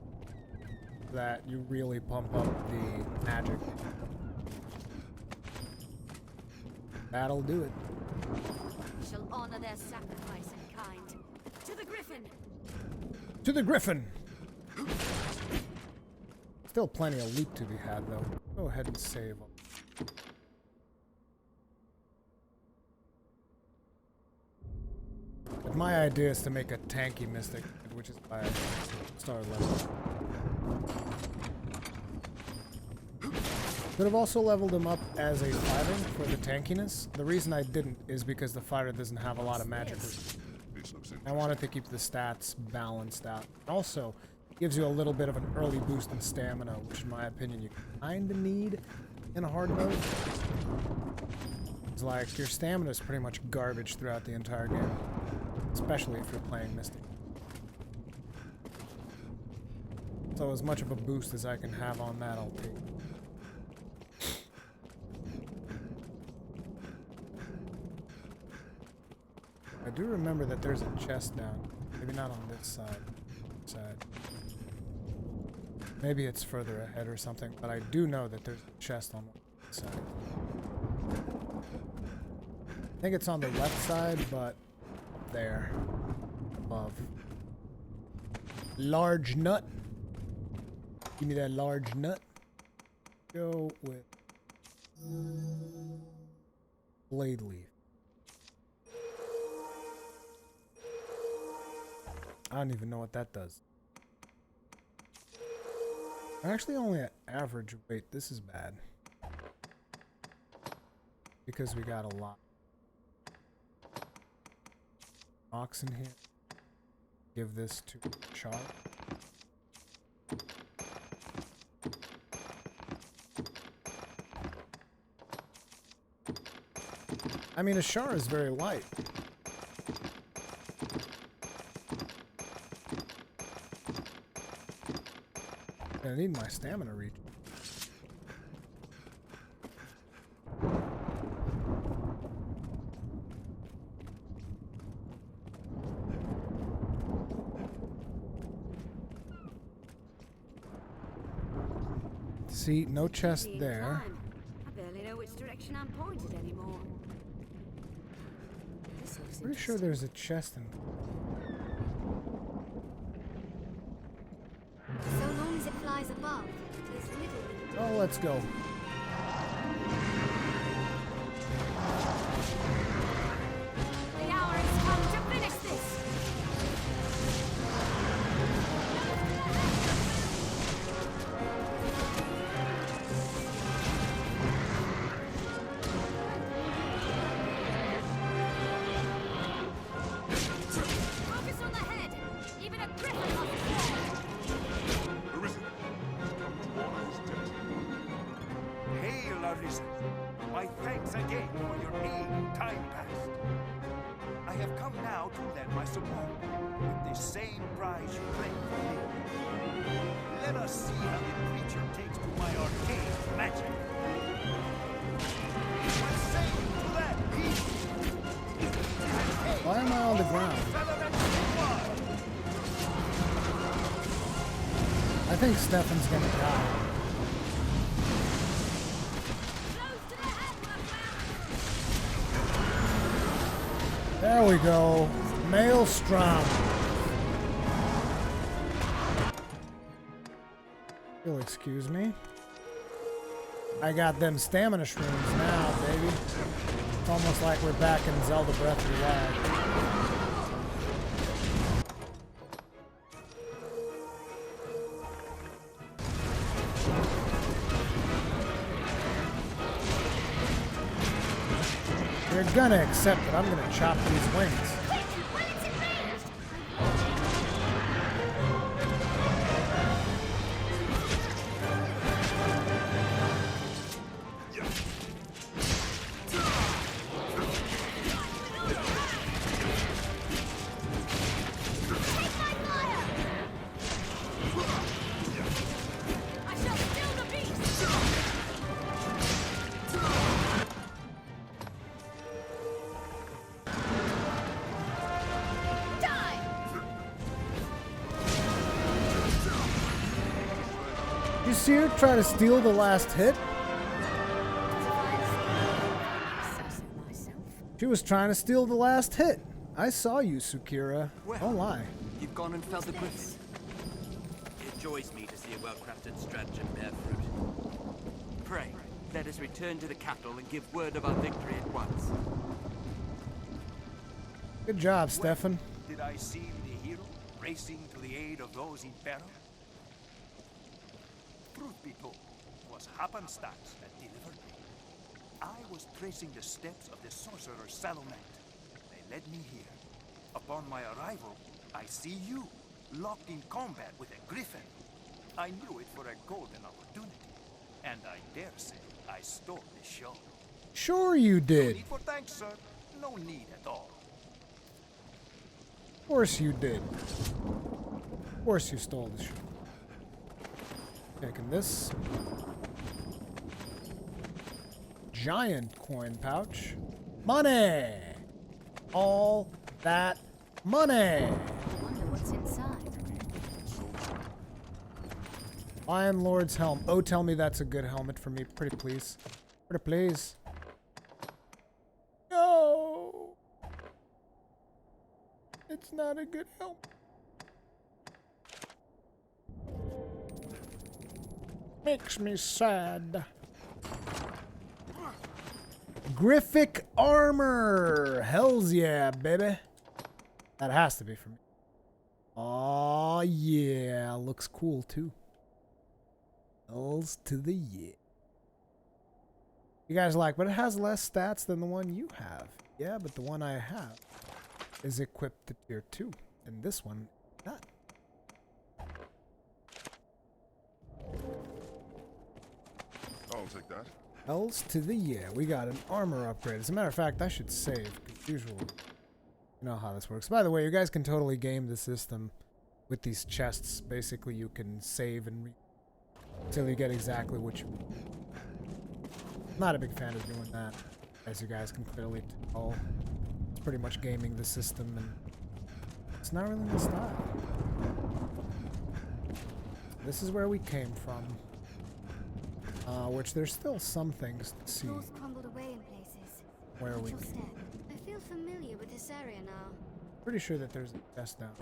so that you really pump up the magic. That'll do it. We shall honor their sacrifice in kind. To the Griffin! To the Griffin! Still plenty of loot to be had, though. Go ahead and save them. But my idea is to make a tanky Mystic, which is why I started leveling. Could have also leveled him up as a fighter for the tankiness. The reason I didn't is because the fighter doesn't have a lot of magic. I wanted to keep the stats balanced out. Also, gives you a little bit of an early boost in stamina, which in my opinion you kind of need in a hard mode. It's like your stamina is pretty much garbage throughout the entire game, especially if you're playing Mystic. So as much of a boost as I can have on that, I'll take. I do remember that there's a chest down, maybe not on this side. Maybe it's further ahead or something, but I do know that there's a chest on one side. I think it's on the left side, but up there, above. Large nut. Give me that large nut. Go with blade leaf. I don't even know what that does. Actually, only at average weight. This is bad. Because we got a lot. Rocks in here. Give this to Char. I mean, a Char is very light. I need my stamina reach. See, no chest there. I barely know which direction I'm pointed anymore. Pretty sure there's a chest in. So long as it flies above, it is little. Oh, let's go. The hour has come to finish this! Focus on the head! Even a Griffin must fall! Arisen, come to honor his debt. Hail, Arisen! My thanks again for your aid in time past. I have come now to lend my support, with the same prize you claimed for me. Let us see how the creature takes to my arcane magic. What say you to that, beast? Why am I on the ground? I think Stefan's gonna die. Close to the head, There we go. Maelstrom. You'll excuse me. I got them stamina shrooms now, baby. It's almost like we're back in Zelda Breath of the Wild. You're gonna accept it. I'm gonna chop these wings. You see her try to steal the last hit? She was trying to steal the last hit. I saw you, Sukira. Don't lie. You've gone and felled the Griffin. It joys me to see a well-crafted stratagem bear fruit. Pray, let us return to the capital and give word of our victory at once. Good job, Stefan. Did I seem the hero, racing to the aid of those in peril? Truth be told, it was happenstance that delivered me. I was tracing the steps of the sorcerer Salonet. They led me here. Upon my arrival, I see you, locked in combat with a Griffin. I knew it for a golden opportunity, and I dare say I stole the show. Sure you No did. need for thanks, sir. No need at all. Of course you did. Of course you stole the show. Taking this. Giant coin pouch. Money! All that money! I wonder what's inside. Lion Lord's helm. Oh, tell me that's a good helmet for me. Pretty please. Pretty please. No! It's not a good helmet. Makes me sad. Griffic armor. Hells yeah, baby. That has to be for me. Oh yeah, looks cool too. Hells to the yeah. You guys are like, but it has less stats than the one you have. Yeah, but the one I have is equipped to tier 2, and this one not. I'll take that. Hells to the yeah. We got an armor upgrade. As a matter of fact, I should save. As usual, you know how this works. By the way, you guys can totally game the system with these chests. Basically, you can save and until you get exactly what you want. Not a big fan of doing that, as you guys can clearly tell. It's pretty much gaming the system, and it's not really my style. This is where we came from. Which there's still some things to see. Floors crumbled away in places. Where Watch we your came. step. I feel familiar with this area now. Pretty sure that there's a chest down.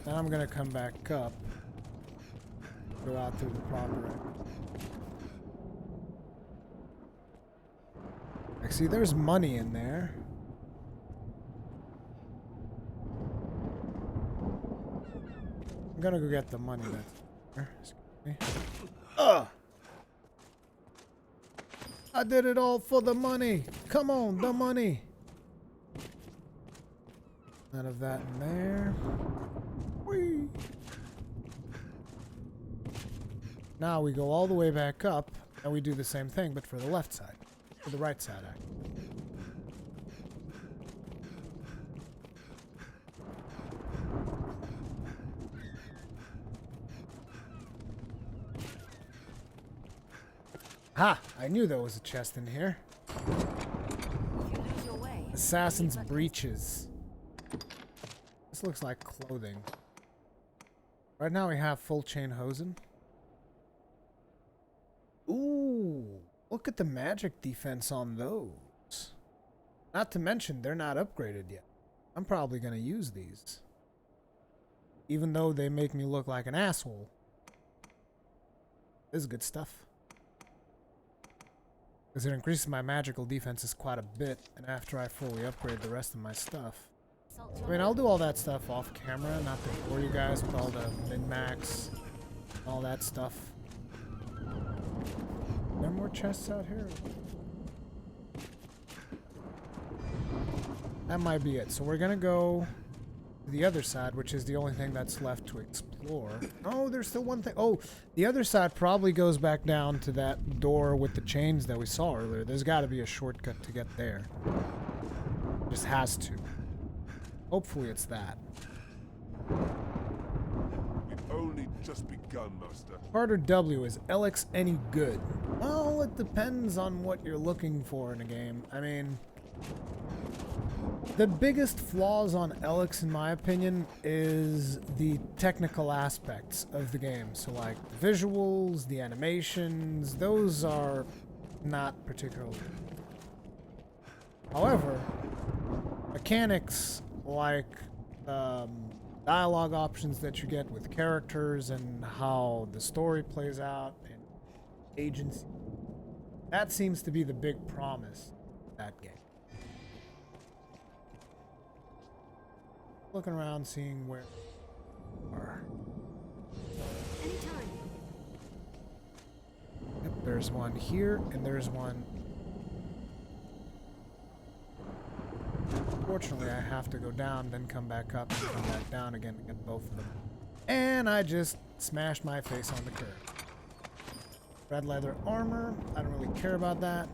Then I'm gonna come back up. Go out through the proper. Like, see, there's money in there. I'm gonna go get the money that's there. Excuse me. I did it all for the money. Come on, the money. None of that in there. Whee. Now we go all the way back up, and we do the same thing, but for the left side. For the right side, actually. Ha! I knew there was a chest in here. If you lose your way, Assassin's breeches. This looks like clothing. Right now we have full chain hosen. Ooh, look at the magic defense on those. Not to mention, they're not upgraded yet. I'm probably going to use these. Even though they make me look like an asshole. This is good stuff. Because it increases my magical defenses quite a bit, and after I fully upgrade the rest of my stuff. I mean, I'll do all that stuff off camera, not to bore you guys with all the min-max, all that stuff. Are there more chests out here? That might be it. So we're gonna go to the other side, which is the only thing that's left to explore. Oh, there's still one thing. Oh, the other side probably goes back down to that door with the chains that we saw earlier. There's got to be a shortcut to get there. Just has to. Hopefully it's that. We've only just begun, Master. Carter W, is Alex any good? Well, it depends on what you're looking for in a game. I mean, the biggest flaws on Alex, in my opinion, is the technical aspects of the game. So like the visuals, the animations, those are not particularly. However, mechanics like dialogue options that you get with characters and how the story plays out and agency, that seems to be the big promise of that game. Looking around, seeing where we are. Anytime. Yep, there's one here, and there's one. Unfortunately, I have to go down, then come back up, and come back down again to get both of them. And I just smashed my face on the curb. Red leather armor. I don't really care about that.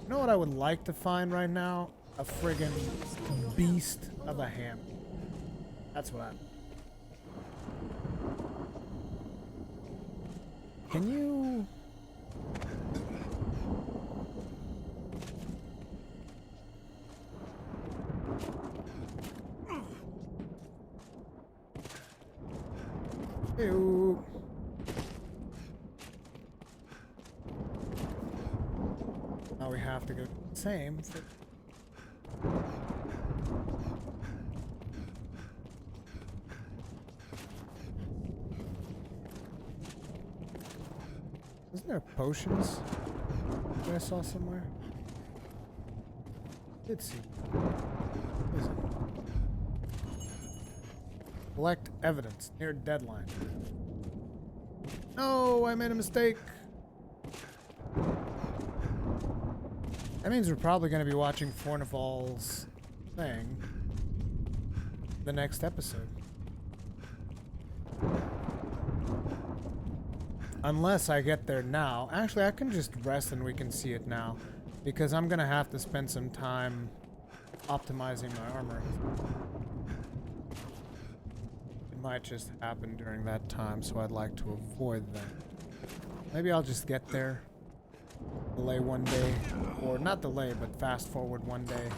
You know what I would like to find right now? A friggin' beast of a hammer. That's what I... Can you... Ew. Now we have to go the same. Isn't there potions that I saw somewhere? Let's see. What is it? Collect evidence near deadline. No, I made a mistake. That means we're probably going to be watching Fornival's thing the next episode. Unless I get there now. Actually, I can just rest and we can see it now. Because I'm going to have to spend some time optimizing my armor. It might just happen during that time, so I'd like to avoid that. Maybe I'll just get there. Delay one day. Or not delay, but fast forward one day.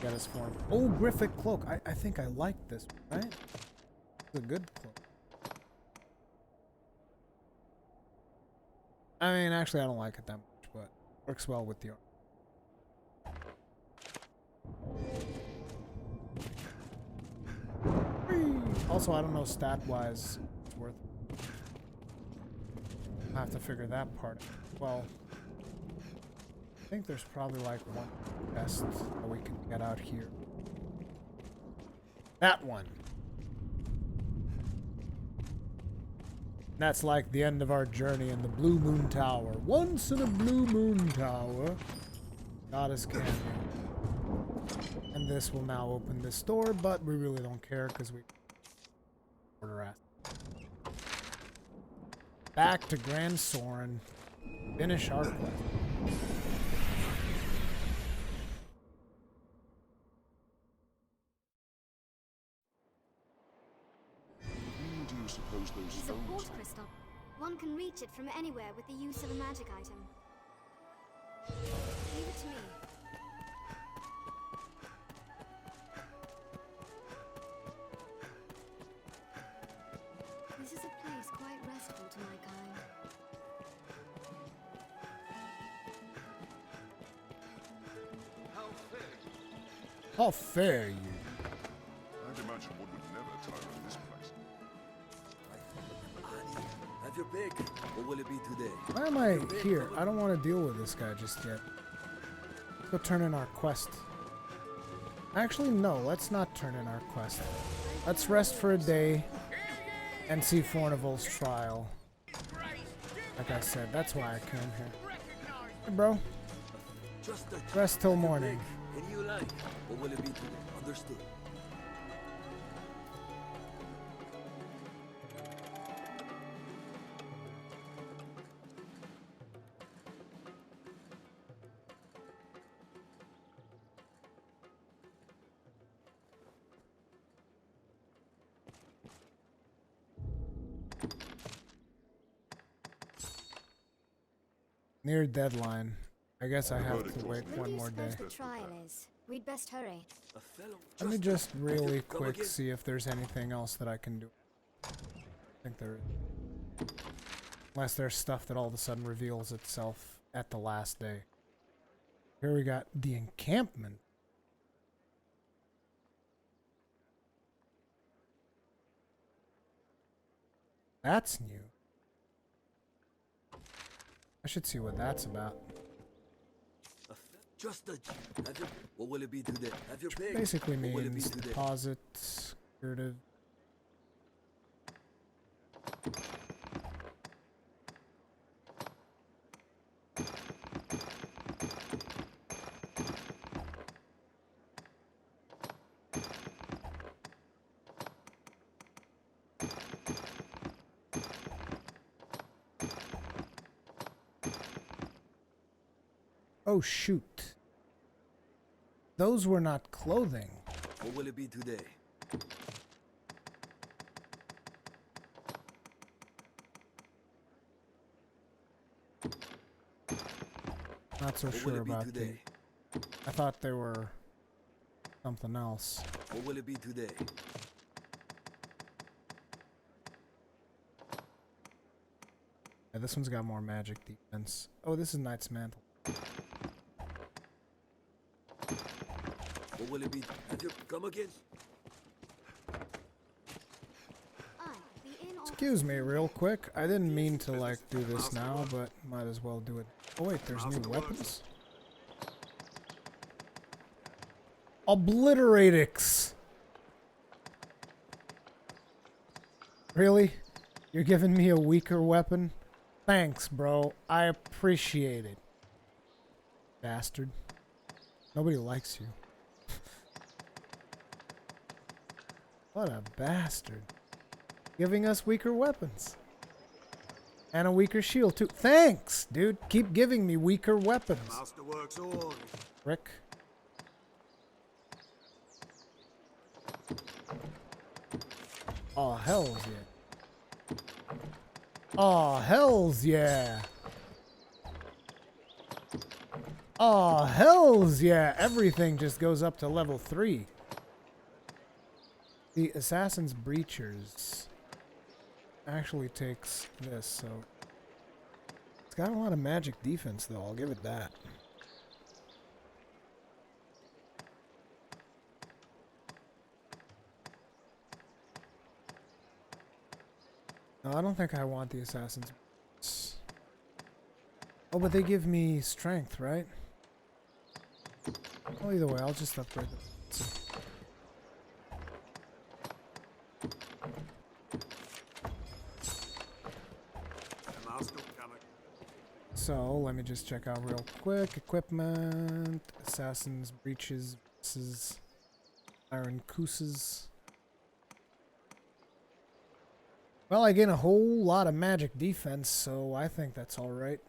Get us form. Oh, Griffin cloak. I think I like this, right? It's a good cloak. I mean, actually, I don't like it that much, but works well with the armor. Also, I don't know stat-wise it's worth it. I'll have to figure that part out. Well, I think there's probably like one best that we can get out here. That one. That's like the end of our journey in the Bluemoon Tower. Once in a Bluemoon Tower, Goddess Canyon. And this will now open this door, but we really don't care because we order at. Back to Grand Soren. Finish our quest. Where do you suppose those It's a stones port are? crystal. One can reach it from anywhere with the use of a magic item. Leave it to me. This is a place quite restful to my kind. How How fair you. I'd imagine one would never tire of this place. Have your pick. What will it be today? Why am I here? I don't want to deal with this guy just yet. Let's go turn in our quest. Actually, no. Let's not turn in our quest. Let's rest for a day and see Fornival's trial. Like I said, that's why I came here. Hey, bro. Rest till morning. Any you like. What will it be today? Understood. Near deadline. I guess I have to wait one more day. The trial is. We'd best hurry. Let me just really quick see if there's anything else that I can do. I think there is. Unless there's stuff that all of a sudden reveals itself at the last day. Here we got the encampment. That's new. I should see what that's about. What will it be today? Have your pick. Basically What will it be means today? deposit, curative. Oh shoot. Those were not clothing. What will it be today? Not so What will sure it be about the. today? I thought they were something else. What will it be today? Yeah, this one's got more magic defense. Oh, this is Knight's Mantle. What will it be? Have your come again? Excuse me real quick. I didn't mean to like do this now, but might as well do it. Oh wait, there's new weapons? Obliteratix! Really? You're giving me a weaker weapon? Thanks, bro. I appreciate it. Bastard. Nobody likes you. What a bastard. Giving us weaker weapons. And a weaker shield too. Thanks, dude. Keep giving me weaker weapons. Masterworks all. Rick. Oh, hells yeah. Oh, hells yeah. Oh, hells yeah. Everything just goes up to level 3. The Assassin's Breachers actually takes this, so it's got a lot of magic defense though, I'll give it that. No, I don't think I want the Assassin's Breachers. Oh, but they give me strength, right? Well, either way, I'll just upgrade them. So, let me just check out real quick. Equipment, Assassin's Breaches versus Iron Koosas. Well, I gain a whole lot of magic defense, so I think that's alright.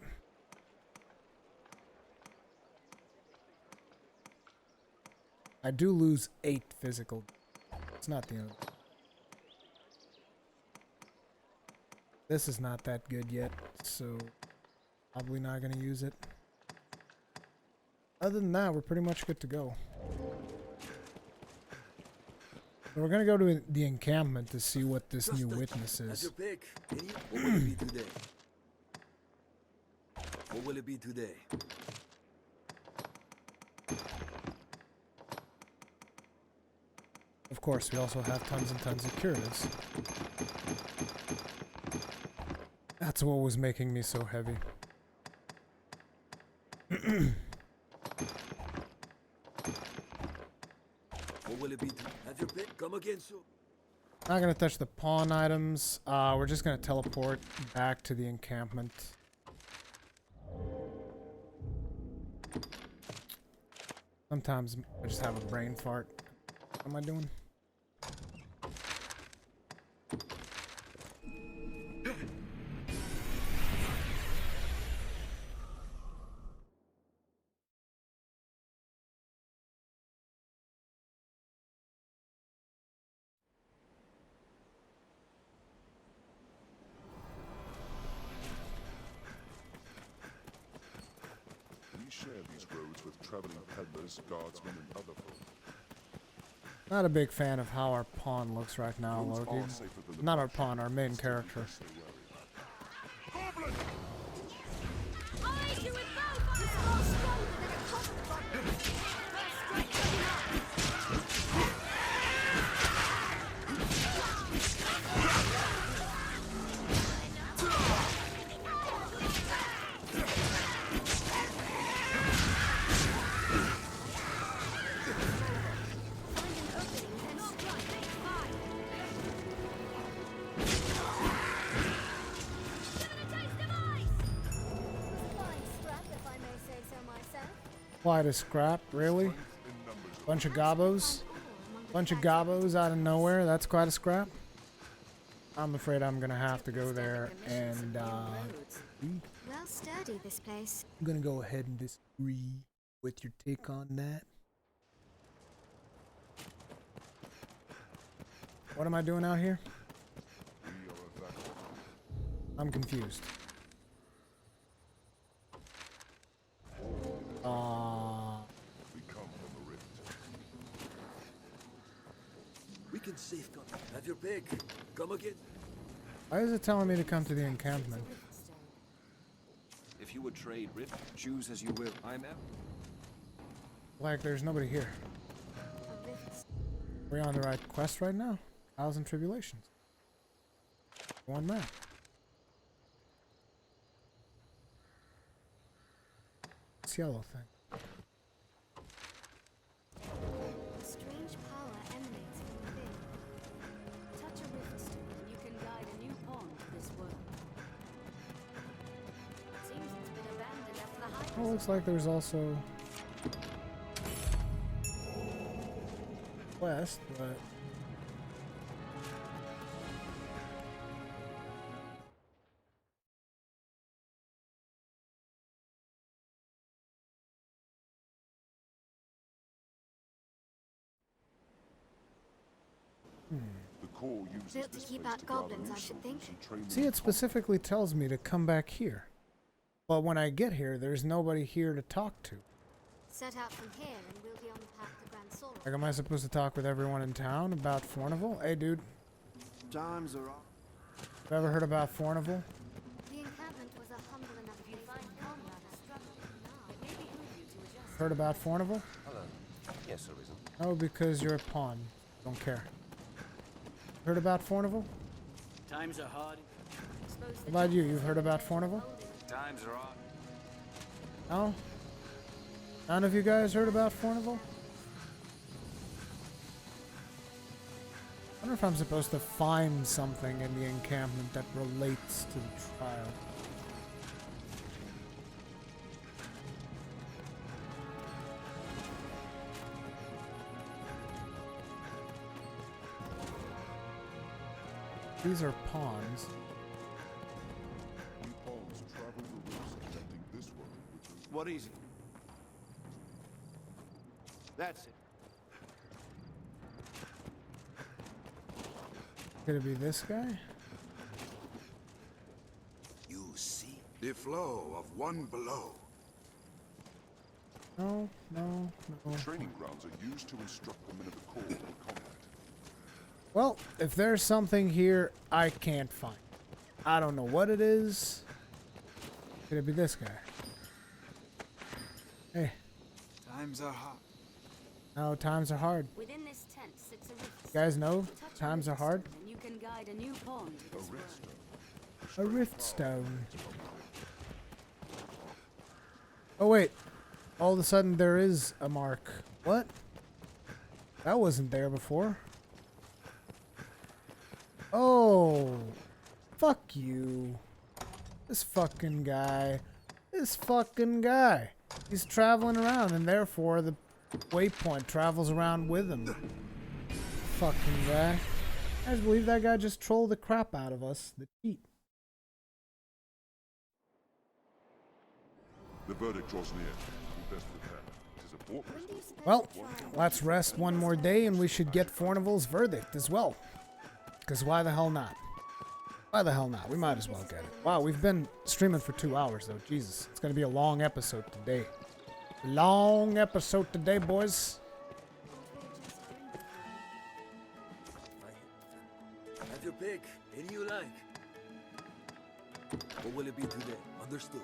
I do lose 8 physical. It's not the end. This is not that good yet, so probably not going to use it. Other than that, we're pretty much good to go. So we're going to go to the encampment to see what this new witness is. Your pick. What will it be today? What will it be today? Of course, we also have tons and tons of cures. That's what was making me so heavy. What will it be? Have your pick. Come again soon. Not gonna touch the pawn items. We're just gonna teleport back to the encampment. Sometimes I just have a brain fart. What am I doing? We share these roads with traveling peddlers, guardsmen, and other folk. Not a big fan of how our pawn looks right now, Roads Loki. are safer than the Not our bush. pawn, our main character. Stay wary. Goblin! I'll you with both! This is more stronger than a copper. First strike coming up! Find an opening, then strike. Fire! Give it a taste of ice! Fine scrap, if I may say so myself. Quite a scrap, really? Bunch of gobos? Bunch of gobos out of nowhere? That's quite a scrap? I'm afraid I'm gonna have to go there and, Well sturdy, this place. I'm gonna go ahead and disagree with your take on that. What am I doing out here? We are a vagabond. I'm confused. We come from the rift. We can safeguard. Have your pick. Come again. Why is it telling me to come to the encampment? If you would trade Rift, choose as you will. I'm out. Like, there's nobody here. A rift. Are we on the right quest right now? Trials and Tribulations. One map. This yellow thing. A strange power emanates from within. Touch a rift stone and you can guide a new pawn to this world. Seems it's been abandoned after the hype. Oh, looks like there's also quest, but The core uses Built to this keep place out to gather goblins, I should resources think. and train see, them it specifically tells me to come back here. But when I get here, there's nobody here to talk to. Set out from here and we'll be on the path to Grand Solaire. Like, am I supposed to talk with everyone in town about Fornival? Hey, dude, Times are off. you ever heard about Fornival? The encampment was a humble enough place to combat a struggle. It may behoove you to adjust. Heard about Fornival? Hello. Yes, Arisen. No, because you're a pawn. Don't care. Heard about Fornival? Times are hard. Expose How the about you? You've heard about Fornival? Times are off. No? None of you guys heard about Fornival? I wonder if I'm supposed to find something in the encampment that relates to the trial. These are pawns. We pawns travel the routes connecting this world with the What is it? That's it. Could it be this guy? You see the flow of one below. No, no, no. training grounds are used to instruct the men of the core in combat. Well, if there's something here I can't find. I don't know what it is. Could it be this guy? Hey, Times are hot. No, times are hard. Within this tent sits a rift. You guys know Touch a times are rift hard. stone and you can guide a new pawn to this world. A rift stone. Oh wait. All of a sudden there is a mark. What? That wasn't there before. Oh. Fuck you. This fucking guy. This fucking guy. He's traveling around and therefore the waypoint travels around with him. Fucking guy. I just believe that guy just trolled the crap out of us. The cheat. The verdict draws near. Be best prepared. It is a fortress. Well, let's rest one more day and we should get Fornival's verdict as well. Because why the hell not? Why the hell not? We might as well get it. Wow, we've been streaming for 2 hours though. Jesus. It's going to be a long episode today. Long episode today, boys. Have your pick. Any you like. What will it be today? Understood.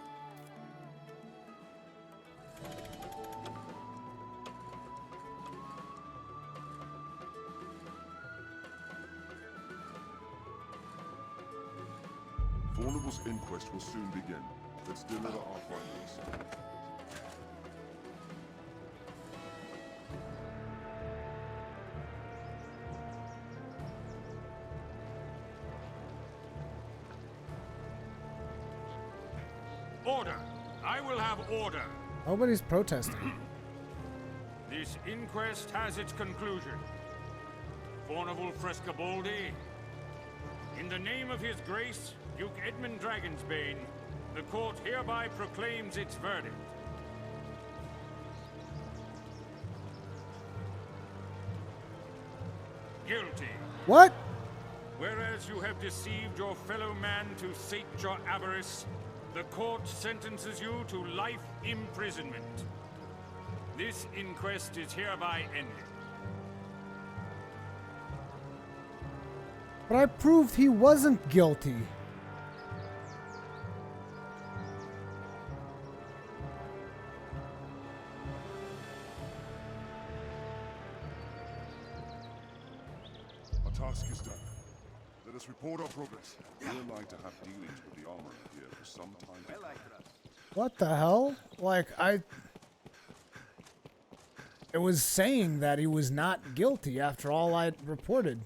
Fornival's inquest will soon begin. Let's deliver our findings. Order! I will have order! Nobody's protesting. This inquest has its conclusion. Fornival Frescobaldi, in the name of His Grace, Duke Edmund Dragonsbane, the court hereby proclaims its verdict. Guilty. What? Whereas you have deceived your fellow man to sate your avarice, the court sentences you to life imprisonment. This inquest is hereby ended. But I proved he wasn't guilty. Our task is done. Let us report our progress. We are like to have dealings with the armorer here for some time. What the hell? Like, it was saying that he was not guilty after all I reported.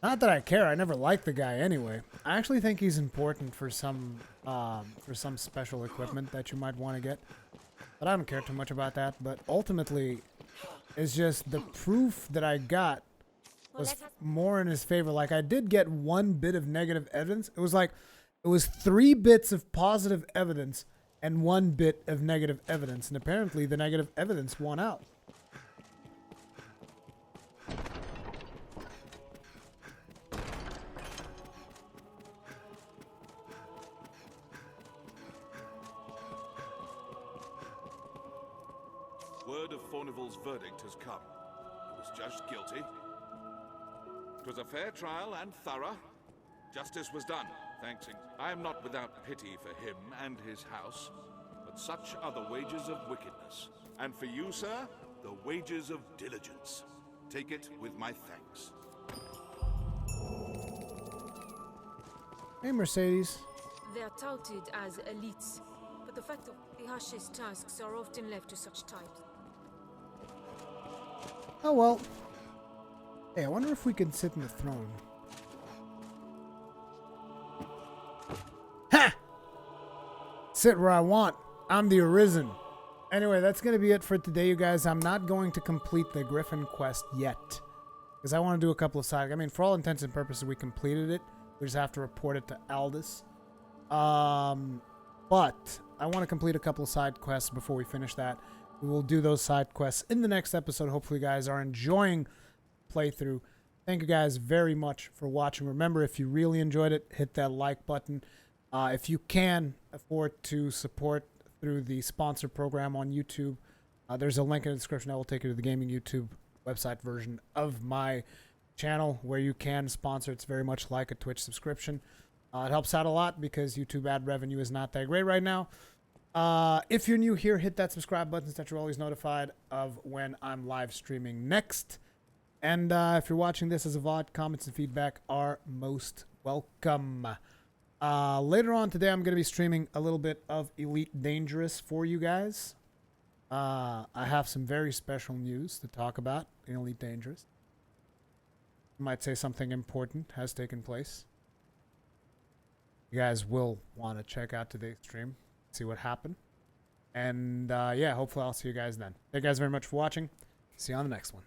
Not that I care. I never liked the guy anyway. I actually think he's important for some special equipment that you might want to get. But I don't care too much about that. But ultimately, it's just the proof that I got was more in his favor. Like, I did get one bit of negative evidence. It was 3 bits of positive evidence and 1 bit of negative evidence. And apparently the negative evidence won out. Word of Fornival's verdict has come. He was judged guilty. It was a fair trial and thorough. Justice was done, thanks. I am not without pity for him and his house, but such are the wages of wickedness. And for you, sir, the wages of diligence. Take it with my thanks. Hey, Mercedes. They are touted as elites, but the fact of the harshest tasks are often left to such types. Oh well. Hey, I wonder if we can sit in the throne. Ha! Sit where I want. I'm the Arisen. Anyway, that's going to be it for today, you guys. I'm not going to complete the Griffin quest yet, because I want to do a couple of side... I mean, for all intents and purposes, we completed it. We just have to report it to Aldous. But I want to complete a couple of side quests before we finish that. We will do those side quests in the next episode. Hopefully you guys are enjoying the playthrough. Thank you guys very much for watching. Remember, if you really enjoyed it, hit that like button. If you can afford to support through the sponsor program on YouTube, there's a link in the description that will take you to the gaming YouTube website version of my channel where you can sponsor. It's very much like a Twitch subscription. It helps out a lot because YouTube ad revenue is not that great right now. If you're new here, hit that subscribe button so that you're always notified of when I'm live streaming next. And if you're watching this as a VOD, comments and feedback are most welcome. Later on today, I'm going to be streaming a little bit of Elite Dangerous for you guys. I have some very special news to talk about in Elite Dangerous. I might say something important has taken place. You guys will want to check out today's stream, see what happened. And yeah, hopefully I'll see you guys then. Thank you guys very much for watching. See you on the next one.